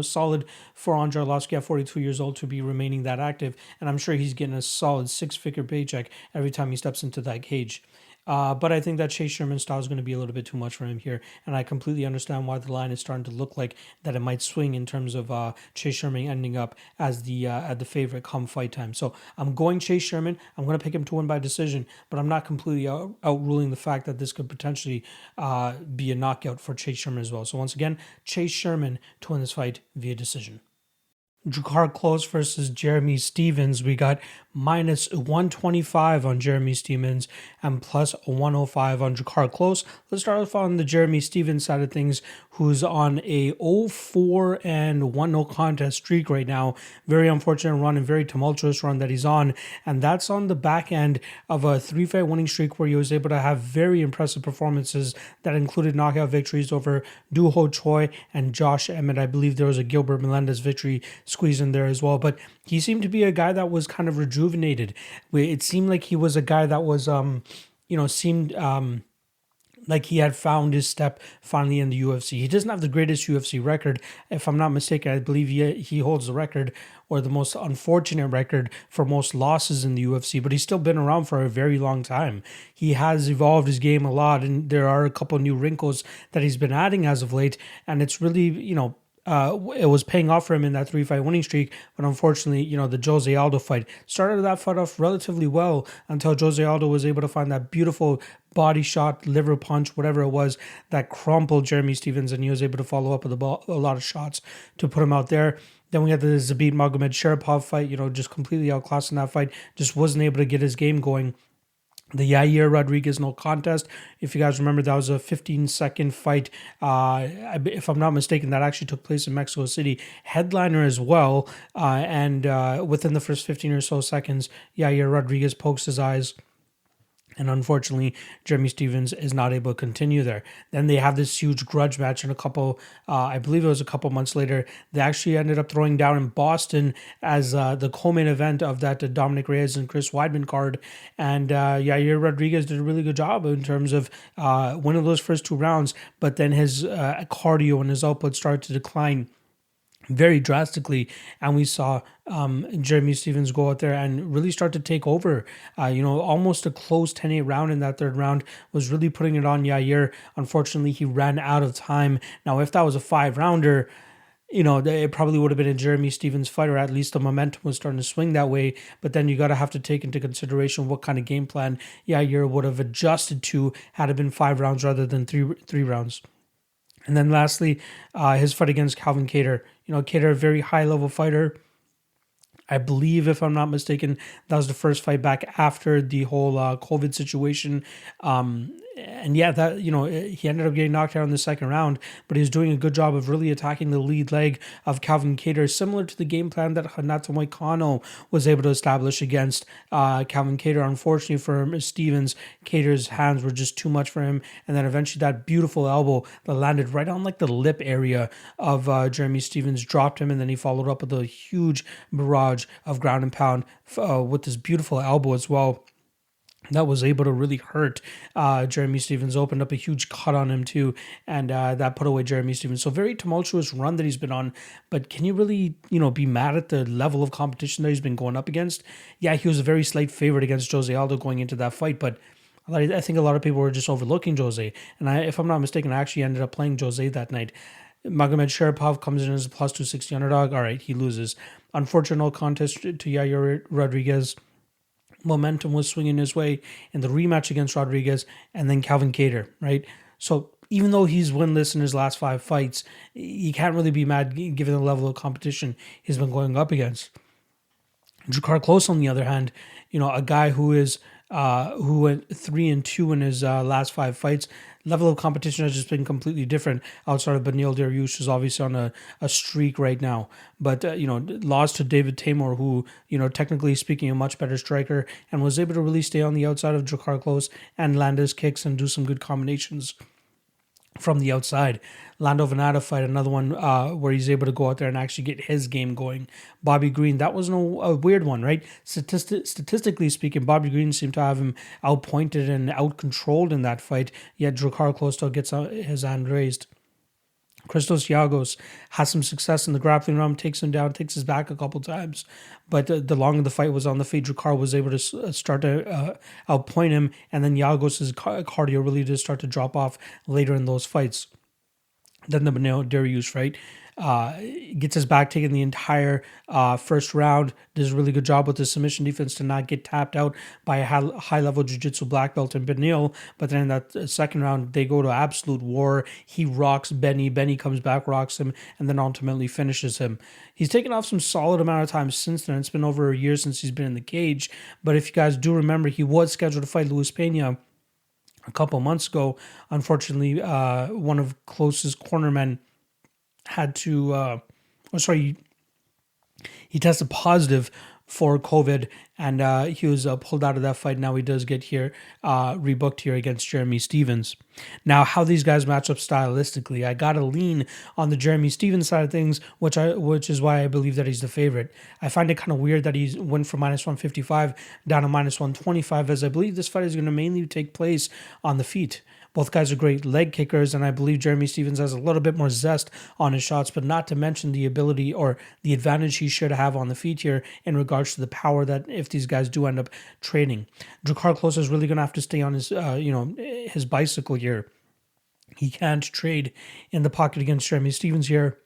solid for Andrei Arlovski at 42 years old to be remaining that active. And I'm sure he's getting a solid 6-figure paycheck every time he steps into that cage. But I think that Chase Sherman's style is going to be a little bit too much for him here. And I completely understand why the line is starting to look like that it might swing in terms of Chase Sherman ending up as the favorite come fight time. So I'm going Chase Sherman. I'm going to pick him to win by decision, but I'm not completely outruling the fact that this could potentially be a knockout for Chase Sherman as well. So once again, Chase Sherman to win this fight via decision. Ricardo Close versus Jeremy Stephens. We got minus 125 on Jeremy Stephens and plus 105 on Ricardo Close. Let's start off on the Jeremy Stephens side of things, who's on a 0-4 and 1-0 contest streak right now. Very unfortunate run and very tumultuous run that he's on. And that's on the back end of a 3-fight winning streak where he was able to have very impressive performances that included knockout victories over Doo Ho Choi and Josh Emmett. I believe there was a Gilbert Melendez victory squeeze in there as well, but he seemed to be a guy that was kind of rejuvenated. It seemed like he was a guy that was, seemed like he had found his step finally in the UFC. He doesn't have the greatest UFC record. If I'm not mistaken, I believe he holds the record or the most unfortunate record for most losses in the UFC, but he's still been around for a very long time. He has evolved his game a lot, and there are a couple new wrinkles that he's been adding as of late, and it's really, it was paying off for him in that 3-fight winning streak, but unfortunately, the Jose Aldo fight started that fight off relatively well until Jose Aldo was able to find that beautiful body shot, liver punch, whatever it was, that crumpled Jeremy Stephens, and he was able to follow up with a lot of shots to put him out there. Then we had the Zabit Magomed Sharapov fight, just completely outclassed in that fight, just wasn't able to get his game going. The Yair Rodriguez no contest, if you guys remember, that was a 15-second fight. If I'm not mistaken, that actually took place in Mexico City. Headliner as well. And within the first 15 or so seconds, Yair Rodriguez pokes his eyes. And unfortunately, Jeremy Stephens is not able to continue there. Then they have this huge grudge match, and I believe it was a couple months later, they actually ended up throwing down in Boston as the co-main event of that Dominic Reyes and Chris Weidman card. And Yair Rodriguez did a really good job in terms of winning those first 2 rounds, but then his cardio and his output started to decline very drastically, and we saw Jeremy Stephens go out there and really start to take over. Almost a close 10-8 round in that third round was really putting it on Yair. Unfortunately, he ran out of time. Now, if that was a 5-rounder, it probably would have been a Jeremy Stephens fight, or at least the momentum was starting to swing that way. But then you got to have to take into consideration what kind of game plan Yair would have adjusted to had it been 5 rounds rather than three rounds. And then lastly, his fight against Calvin Kattar. Kattar, a very high-level fighter. I believe, if I'm not mistaken, that was the first fight back after the whole COVID situation. And yeah, that he ended up getting knocked out in the second round, but he was doing a good job of really attacking the lead leg of Calvin Kattar, similar to the game plan that Renato Moicano was able to establish against Calvin Kattar. Unfortunately for Stephens, Kattar's hands were just too much for him, and then eventually that beautiful elbow that landed right on the lip area of Jeremy Stephens dropped him, and then he followed up with a huge barrage of ground and pound with this beautiful elbow as well. That was able to really hurt Jeremy Stephens, opened up a huge cut on him too, and that put away Jeremy Stephens. So very tumultuous run that he's been on, but can you really, be mad at the level of competition that he's been going up against? Yeah, he was a very slight favorite against Jose Aldo going into that fight, but I think a lot of people were just overlooking Jose, and if I'm not mistaken, I actually ended up playing Jose that night. Magomed Sharapov comes in as a plus 260 underdog. All right, he loses. Unfortunate no contest to Yair Rodriguez. Momentum was swinging his way in the rematch against Rodriguez, and then Calvin Kattar, right? So even though he's winless in his last 5 fights, you can't really be mad given the level of competition he's been going up against. Ricardo Close, on the other hand, a guy who went 3-2 in his last 5 fights. Level of competition has just been completely different outside of Beneil Dariush, who's obviously on a streak right now. But, lost to David Tamor, who, technically speaking, a much better striker, and was able to really stay on the outside of Ricardo Close and land his kicks and do some good combinations from the outside. Lando Venata fight, another one where he's able to go out there and actually get his game going. Bobby Green, that was a weird one, right? Statistically speaking, Bobby Green seemed to have him outpointed and outcontrolled in that fight, yet Ricardo Close still gets his hand raised. Christos Giagos has some success in the grappling realm, takes him down, takes his back a couple times. But the longer the fight was on the feet, Ricardo was able to start to outpoint him, and then Giagos' cardio really did start to drop off later in those fights. Then the Beneil Dariush fight. Gets his back taken the entire first round. Does a really good job with the submission defense to not get tapped out by a high-level jiu-jitsu black belt in Beneil. But then in that second round, they go to absolute war. He rocks Benny. Benny comes back, rocks him, and then ultimately finishes him. He's taken off some solid amount of time since then. It's been over a year since he's been in the cage. But if you guys do remember, he was scheduled to fight Luis Pena a couple months ago. Unfortunately, one of Close's cornermen had to, he tested positive for COVID, and he was pulled out of that fight. Now he does get here, rebooked here against Jeremy Stephens. Now, how these guys match up stylistically, I gotta lean on the Jeremy Stephens side of things, which is why I believe that he's the favorite. I find it kind of weird that he went from -155 down to -125, as I believe this fight is going to mainly take place on the feet. Both guys are great leg kickers, and I believe Jeremy Stephens has a little bit more zest on his shots, but not to mention the ability or the advantage he should have on the feet here in regards to the power that if these guys do end up trading. Drakkar Klose is really going to have to stay on his, his bicycle here. He can't trade in the pocket against Jeremy Stephens here,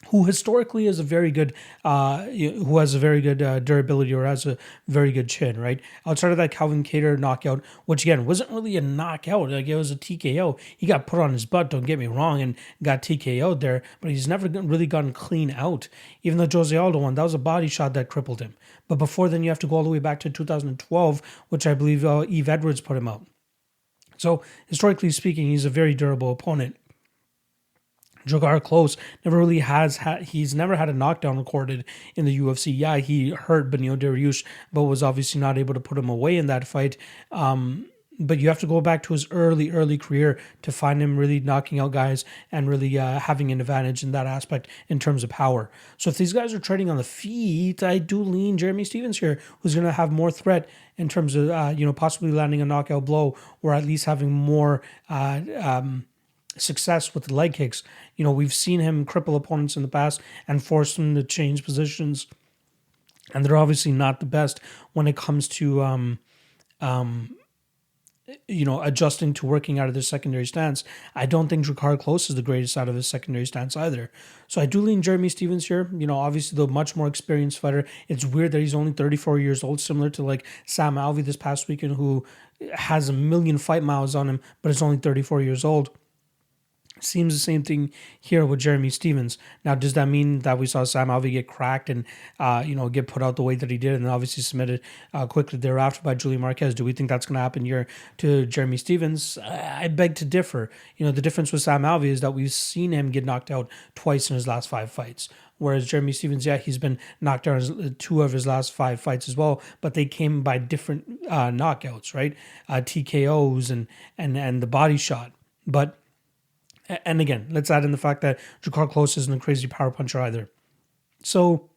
who historically is a very good, who has a very good durability or has a very good chin, right? Outside of that Calvin Kattar knockout, which again wasn't really a knockout, like it was a TKO. He got put on his butt, don't get me wrong, and got TKO'd there, but he's never really gotten clean out. Even the Jose Aldo one, that was a body shot that crippled him. But before then, you have to go all the way back to 2012, which I believe Eve Edwards put him out. So historically speaking, he's a very durable opponent. Drakkar Klose he's never had a knockdown recorded in the UFC. Yeah, he hurt Beneil Dariush, but was obviously not able to put him away in that fight. But you have to go back to his early career to find him really knocking out guys and really having an advantage in that aspect in terms of power. So if these guys are trading on the feet, I do lean Jeremy Stephens here, who's going to have more threat in terms of possibly landing a knockout blow or at least having more success with the leg kicks. We've seen him cripple opponents in the past and force them to change positions, and they're obviously not the best when it comes to adjusting to working out of their secondary stance. I don't think Drakkar Klose is the greatest out of his secondary stance either. So I do lean Jeremy Stephens here. Obviously the much more experienced fighter. It's weird that he's only 34 years old, similar to like Sam Alvey this past weekend, who has a million fight miles on him, but is only 34 years old. Seems the same thing here with Jeremy Stephens. Now, does that mean that we saw Sam Alvey get cracked and, get put out the way that he did and then obviously submitted quickly thereafter by Julian Marquez? Do we think that's going to happen here to Jeremy Stephens? I beg to differ. The difference with Sam Alvey is that we've seen him get knocked out twice in his last 5 fights. Whereas Jeremy Stephens, he's been knocked out in 2 of his last 5 fights as well, but they came by different knockouts, right? TKOs and the body shot. And again, let's add in the fact that Drakkar Klose isn't a crazy power puncher either. So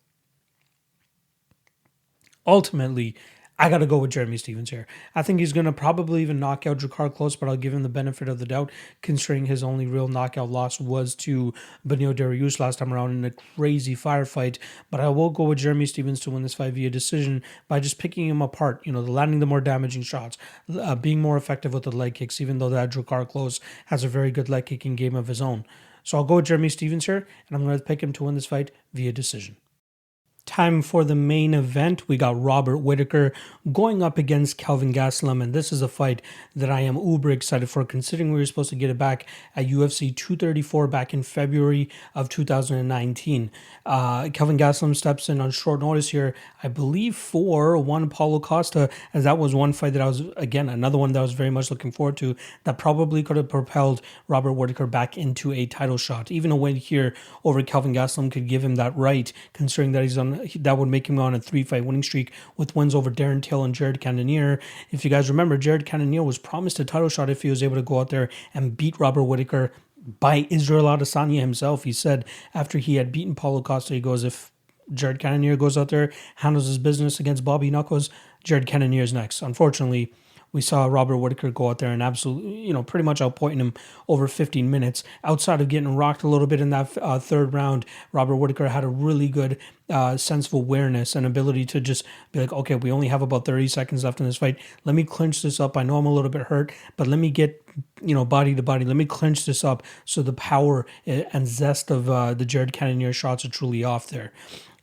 ultimately, I got to go with Jeremy Stephens here. I think he's going to probably even knock out Drakkar Klose, but I'll give him the benefit of the doubt, considering his only real knockout loss was to Beneil Dariush last time around in a crazy firefight. But I will go with Jeremy Stephens to win this fight via decision by just picking him apart, landing the more damaging shots, being more effective with the leg kicks, even though that Drakkar Klose has a very good leg kicking game of his own. So I'll go with Jeremy Stephens here, and I'm going to pick him to win this fight via decision. Time for the main event. We got Robert Whittaker going up against Kelvin Gastelum, and this is a fight that I am uber excited for, considering we were supposed to get it back at UFC 234 back in February of 2019. Kelvin Gastelum steps in on short notice here, I believe for Juan Paulo Costa, as that was one fight that I was, again, another one that I was very much looking forward to, that probably could have propelled Robert Whittaker back into a title shot. Even a win here over Kelvin Gastelum could give him that right, considering that that would make him on a 3-fight winning streak with wins over Darren Till and Jared Cannonier. If you guys remember, Jared Cannonier was promised a title shot if he was able to go out there and beat Robert Whittaker by Israel Adesanya himself. He said after he had beaten Paulo Costa, he goes, if Jared Cannonier goes out there, handles his business against Bobby Knuckles, Jared Cannonier is next. Unfortunately, we saw Robert Whittaker go out there and absolutely, pretty much outpointing him over 15 minutes. Outside of getting rocked a little bit in that third round, Robert Whittaker had a really good sense of awareness and ability to just be like, okay, we only have about 30 seconds left in this fight. Let me clinch this up. I know I'm a little bit hurt, but let me get, body to body. Let me clinch this up so the power and zest of the Jared Cannonier shots are truly off there.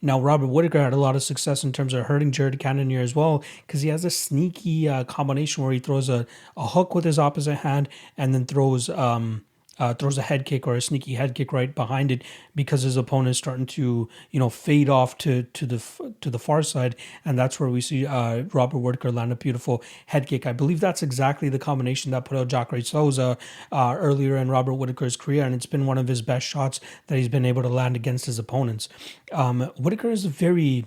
Now, Robert Whittaker had a lot of success in terms of hurting Jared Cannonier as well, because he has a sneaky combination where he throws a hook with his opposite hand and then throws a head kick or a sneaky head kick right behind it, because his opponent is starting to fade off to the far side, and that's where we see Robert Whittaker land a beautiful head kick. I believe that's exactly the combination that put out Jacare Souza earlier in Robert Whittaker's career, and it's been one of his best shots that he's been able to land against his opponents. Whittaker is a very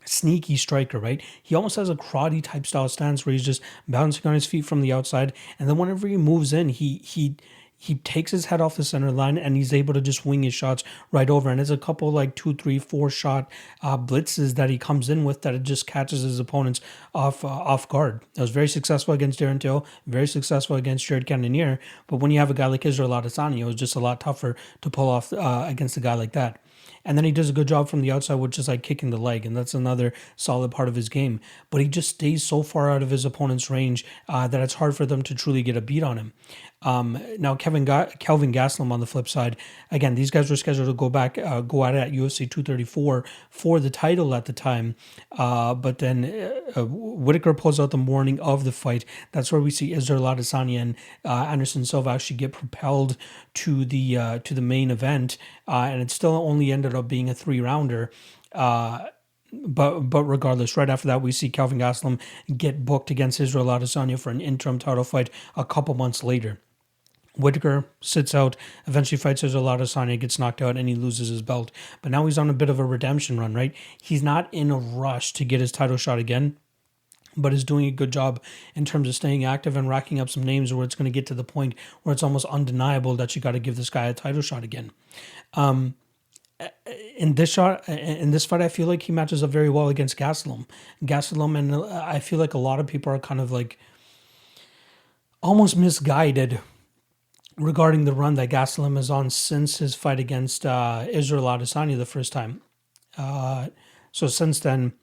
sneaky striker, right? He almost has a karate type style stance where he's just bouncing on his feet from the outside, and then whenever he moves in, he he takes his head off the center line and he's able to just wing his shots right over. And it's a couple like 2, 3, 4 shot blitzes that he comes in with that it just catches his opponents off guard. It was very successful against Darren Till, very successful against Jared Cannonier. But when you have a guy like Israel Adesanya, it was just a lot tougher to pull off against a guy like that. And then he does a good job from the outside, which is like kicking the leg. And that's another solid part of his game. But he just stays so far out of his opponent's range that it's hard for them to truly get a beat on him. Now, Kelvin Gastelum on the flip side, again, these guys were scheduled to go at it at UFC 234 for the title at the time. But then Whittaker pulls out the morning of the fight. That's where we see Israel Adesanya and Anderson Silva actually get propelled to the main event. And it still only ended up being a 3-rounder. But regardless, right after that, we see Kelvin Gastelum get booked against Israel Adesanya for an interim title fight a couple months later. Whittaker sits out, eventually fights Israel Adesanya, gets knocked out, and he loses his belt. But now he's on a bit of a redemption run, right? He's not in a rush to get his title shot again, but is doing a good job in terms of staying active and racking up some names where it's going to get to the point where it's almost undeniable that you got to give this guy a title shot again. In this fight, I feel like he matches up very well against Gastelum. And I feel like a lot of people are kind of like almost misguided regarding the run that Gastelum is on since his fight against Israel Adesanya the first time. So since then,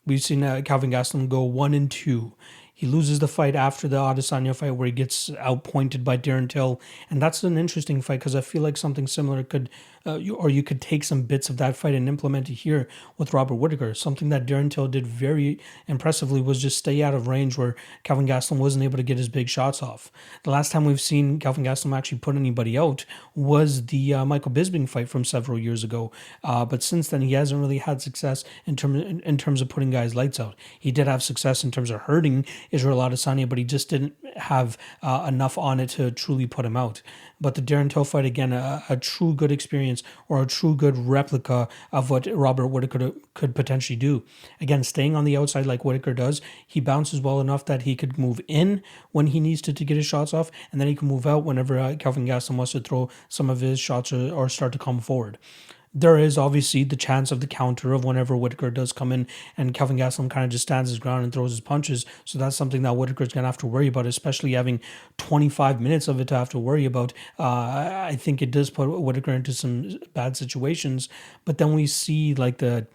we've seen Kelvin Gastelum go 1-2. He loses the fight after the Adesanya fight where he gets outpointed by Darren Till. And that's an interesting fight because I feel like something similar could, you could take some bits of that fight and implement it here with Robert Whittaker. Something that Darren Till did very impressively was just stay out of range where Kelvin Gastelum wasn't able to get his big shots off. The last time we've seen Kelvin Gastelum actually put anybody out was the Michael Bisping fight from several years ago. But since then, he hasn't really had success in terms of putting guys' lights out. He did have success in terms of hurting Israel Adesanya, but he just didn't have enough on it to truly put him out. But the Darren Till fight, again, a true good experience or a true good replica of what Robert Whittaker could potentially do. Again, staying on the outside like Whittaker does, he bounces well enough that he could move in when he needs to get his shots off, and then he can move out whenever Kelvin Gastelum wants to throw some of his shots or start to come forward. There is obviously the chance of the counter of whenever Whittaker does come in and Kelvin Gastelum kind of just stands his ground and throws his punches. So that's something that Whittaker's going to have to worry about, especially having 25 minutes of it to have to worry about. I think it does put Whittaker into some bad situations. But then we see like the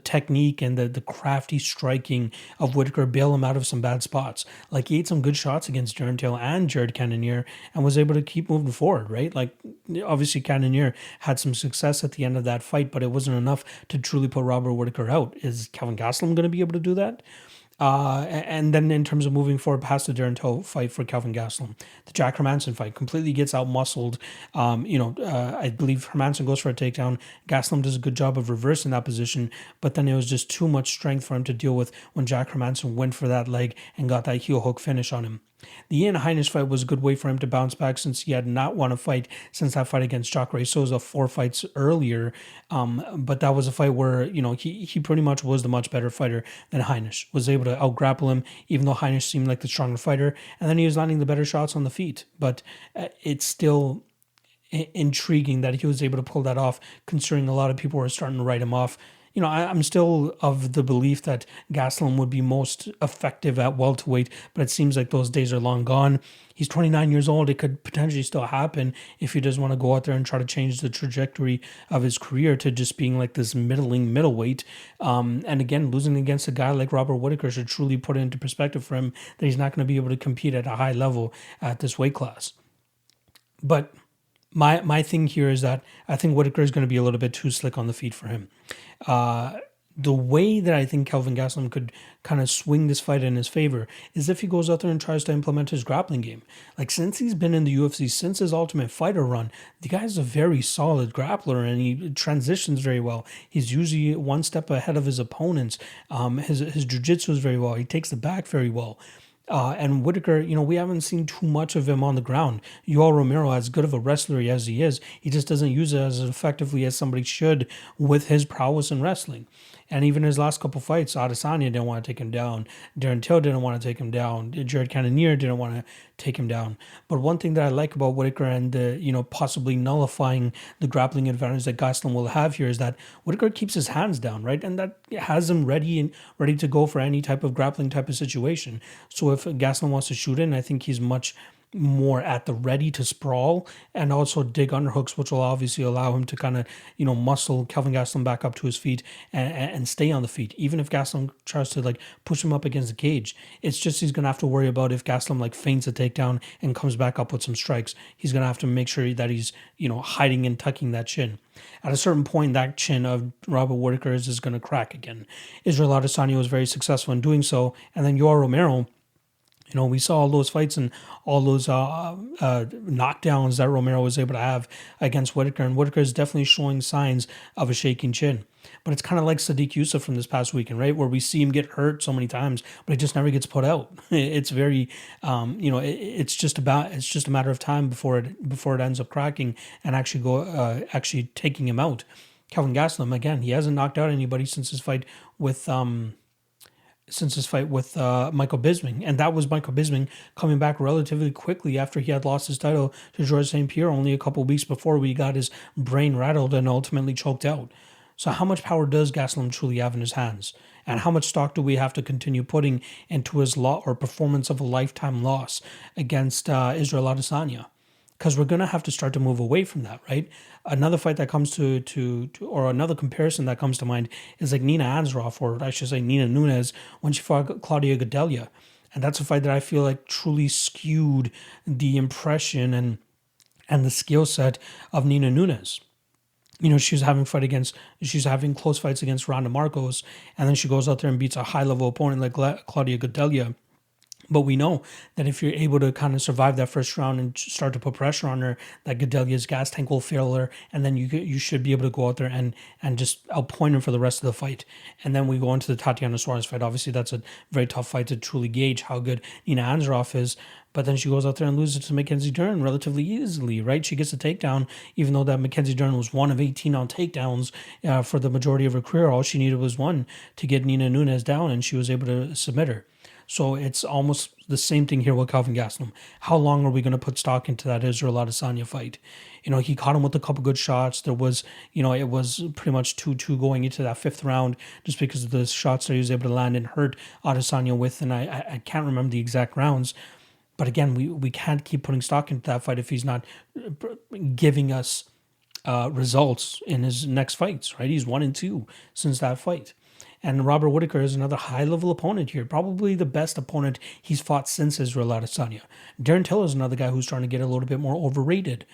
technique and the crafty striking of Whittaker bail him out of some bad spots. Like he ate some good shots against Darren Till and Jared Cannonier and was able to keep moving forward, right? Like obviously Cannonier had some success at the end of that fight, but it wasn't enough to truly put Robert Whittaker out. Is Kelvin Gastelum going to be able to do that? And then in terms of moving forward past the Darren Till fight for Kelvin Gastelum, the Jack Hermansson fight completely gets out-muscled. I believe Hermansson goes for a takedown. Gastelum does a good job of reversing that position, but then it was just too much strength for him to deal with when Jack Hermansson went for that leg and got that heel hook finish on him. The Ian Heinisch fight was a good way for him to bounce back since he had not won a fight since that fight against Jacare Souza 4 fights earlier. But that was a fight where, he pretty much was the much better fighter than Heinisch. Was able to out-grapple him, even though Heinisch seemed like the stronger fighter. And then he was landing the better shots on the feet. But it's still intriguing that he was able to pull that off, considering a lot of people were starting to write him off. I'm still of the belief that Gastelum would be most effective at welterweight, but it seems like those days are long gone. He's 29 years old. It could potentially still happen if he does want to go out there and try to change the trajectory of his career to just being like this middleweight. And again, losing against a guy like Robert Whittaker should truly put it into perspective for him that he's not going to be able to compete at a high level at this weight class. But my thing here is that I think Whittaker is going to be a little bit too slick on the feet for him. The way that I think Kelvin Gastelum could kind of swing this fight in his favor is if he goes out there and tries to implement his grappling game. Like since he's been in the UFC, since his Ultimate Fighter run, the guy's a very solid grappler and he transitions very well. He's usually one step ahead of his opponents. His jiu-jitsu is very well. He takes the back very well. And Whittaker, we haven't seen too much of him on the ground. Yoel Romero, as good of a wrestler as he is, he just doesn't use it as effectively as somebody should with his prowess in wrestling. And even his last couple fights, Adesanya didn't want to take him down. Darren Till didn't want to take him down. Jared Cannonier didn't want to take him down. But one thing that I like about Whittaker and possibly nullifying the grappling advantage that Gastelum will have here is that Whittaker keeps his hands down, right? And that has him ready to go for any type of grappling type of situation. So if Gastelum wants to shoot in, I think he's much more at the ready to sprawl and also dig underhooks, which will obviously allow him to kind of, muscle Kelvin Gastelum back up to his feet and stay on the feet. Even if Gastelum tries to like push him up against the cage, it's just he's going to have to worry about if Gastelum like feints a takedown and comes back up with some strikes. He's going to have to make sure that he's, hiding and tucking that chin. At a certain point, that chin of Robert Whittaker is going to crack again. Israel Adesanya was very successful in doing so. And then Yoel Romero, we saw all those fights and all those knockdowns that Romero was able to have against Whittaker. And Whittaker is definitely showing signs of a shaking chin. But it's kind of like Sadiq Youssef from this past weekend, right? Where we see him get hurt so many times, but he just never gets put out. It's very, it's just a matter of time before it ends up cracking and actually taking him out. Kelvin Gastelum, again, he hasn't knocked out anybody since his fight with Michael Bisping. And that was Michael Bisping coming back relatively quickly after he had lost his title to Georges St. Pierre only a couple of weeks before we got his brain rattled and ultimately choked out. So how much power does Gastelum truly have in his hands? And how much stock do we have to continue putting into his performance of a lifetime loss against Israel Adesanya? Because we're going to have to start to move away from that, right? Another fight that comes or another comparison that comes to mind is like Nina Ansaroff, or I should say Nina Nunes, when she fought Claudia Gadelha. And that's a fight that I feel like truly skewed the impression and the skill set of Nina Nunes. She was having close fights against Ronda Marcos, and then she goes out there and beats a high-level opponent like Claudia Gadelha. But we know that if you're able to kind of survive that first round and start to put pressure on her, that Gadelha's gas tank will fail her, and then you should be able to go out there and just outpoint her for the rest of the fight. And then we go into the Tatiana Suarez fight. Obviously, that's a very tough fight to truly gauge how good Nina Ansaroff is. But then she goes out there and loses to Mackenzie Dern relatively easily, right? She gets a takedown, even though that Mackenzie Dern was 1 of 18 on takedowns for the majority of her career. All she needed was one to get Nina Nunes down, and she was able to submit her. So it's almost the same thing here with Kelvin Gastelum. How long are we going to put stock into that Israel Adesanya fight? He caught him with a couple good shots. There was, it was pretty much 2-2 going into that fifth round just because of the shots that he was able to land and hurt Adesanya with. And I can't remember the exact rounds. But again, we can't keep putting stock into that fight if he's not giving us results in his next fights, right? He's 1-2 since that fight. And Robert Whittaker is another high-level opponent here, probably the best opponent he's fought since Israel Adesanya. Darren Till is another guy who's trying to get a little bit more overrated.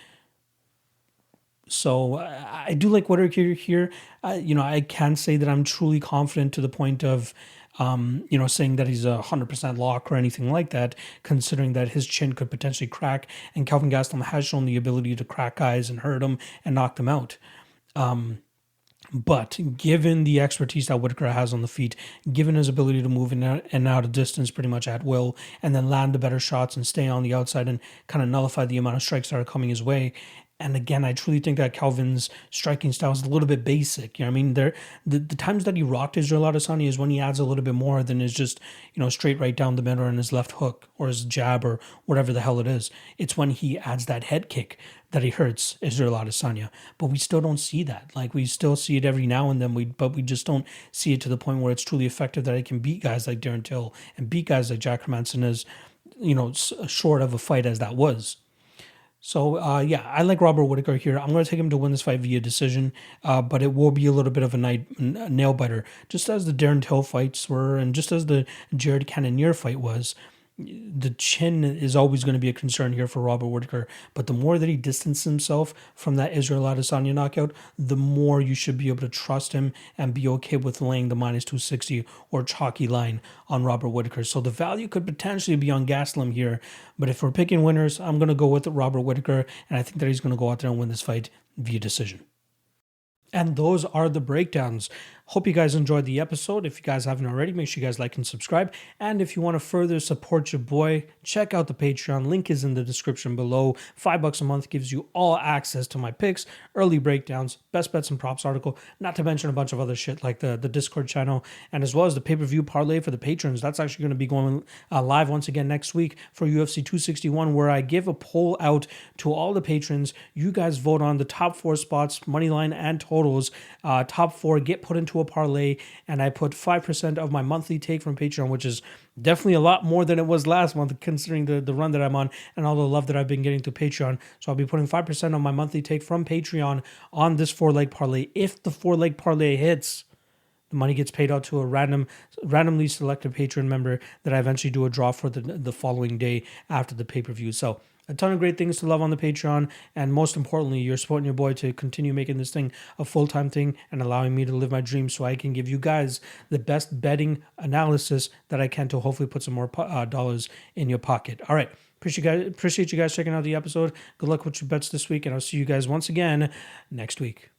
So I do like Whittaker here. I can't say that I'm truly confident to the point of, saying that he's 100% lock or anything like that, considering that his chin could potentially crack, and Kelvin Gastelum has shown the ability to crack guys and hurt them and knock them out. But given the expertise that Whittaker has on the feet, given his ability to move in and out of distance pretty much at will, and then land the better shots and stay on the outside and kind of nullify the amount of strikes that are coming his way. And again, I truly think that Kelvin's striking style is a little bit basic. The times that he rocked Israel Adesanya is when he adds a little bit more than is just, straight right down the middle and his left hook or his jab or whatever the hell it is. It's when he adds that head kick that he hurts Israel Adesanya. But we still don't see that. Like, we still see it every now and then, but we just don't see it to the point where it's truly effective that it can beat guys like Darren Till and beat guys like Jack Hermansson as, short of a fight as that was. So, I like Robert Whittaker here. I'm going to take him to win this fight via decision, but it will be a little bit of a nail biter, just as the Darren Till fights were, and just as the Jared Cannonier fight was. The chin is always going to be a concern here for Robert Whittaker, but the more that he distances himself from that Israel Adesanya knockout, the more you should be able to trust him and be okay with laying the minus 260 or chalky line on Robert Whittaker. So the value could potentially be on Gastelum here, but if we're picking winners, I'm going to go with Robert Whittaker, and I think that he's going to go out there and win this fight via decision. And those are the breakdowns Hope you guys enjoyed the episode. If you guys haven't already, make sure you guys like and subscribe. And if you want to further support your boy, check out the Patreon. Link is in the description below. $5 a month gives you all access to my picks, early breakdowns, best bets and props article, not to mention a bunch of other shit like the Discord channel, and as well as the pay-per-view parlay for the patrons. That's actually going to be going live once again next week for UFC 261, where I give a poll out to all the patrons. You guys vote on the top 4 spots, money line and totals. Top 4 get put into a parlay, and I put 5% of my monthly take from Patreon, which is definitely a lot more than it was last month, considering the run that I'm on and all the love that I've been getting to Patreon. So I'll be putting 5% of my monthly take from Patreon on this 4-leg parlay. If the 4-leg parlay hits, the money gets paid out to a randomly selected Patreon member that I eventually do a draw for the following day after the pay-per-view. So a ton of great things to love on the Patreon, and most importantly, you're supporting your boy to continue making this thing a full-time thing and allowing me to live my dreams so I can give you guys the best betting analysis that I can to hopefully put some more dollars in your pocket. All right. Appreciate you guys checking out the episode. Good luck with your bets this week, and I'll see you guys once again next week.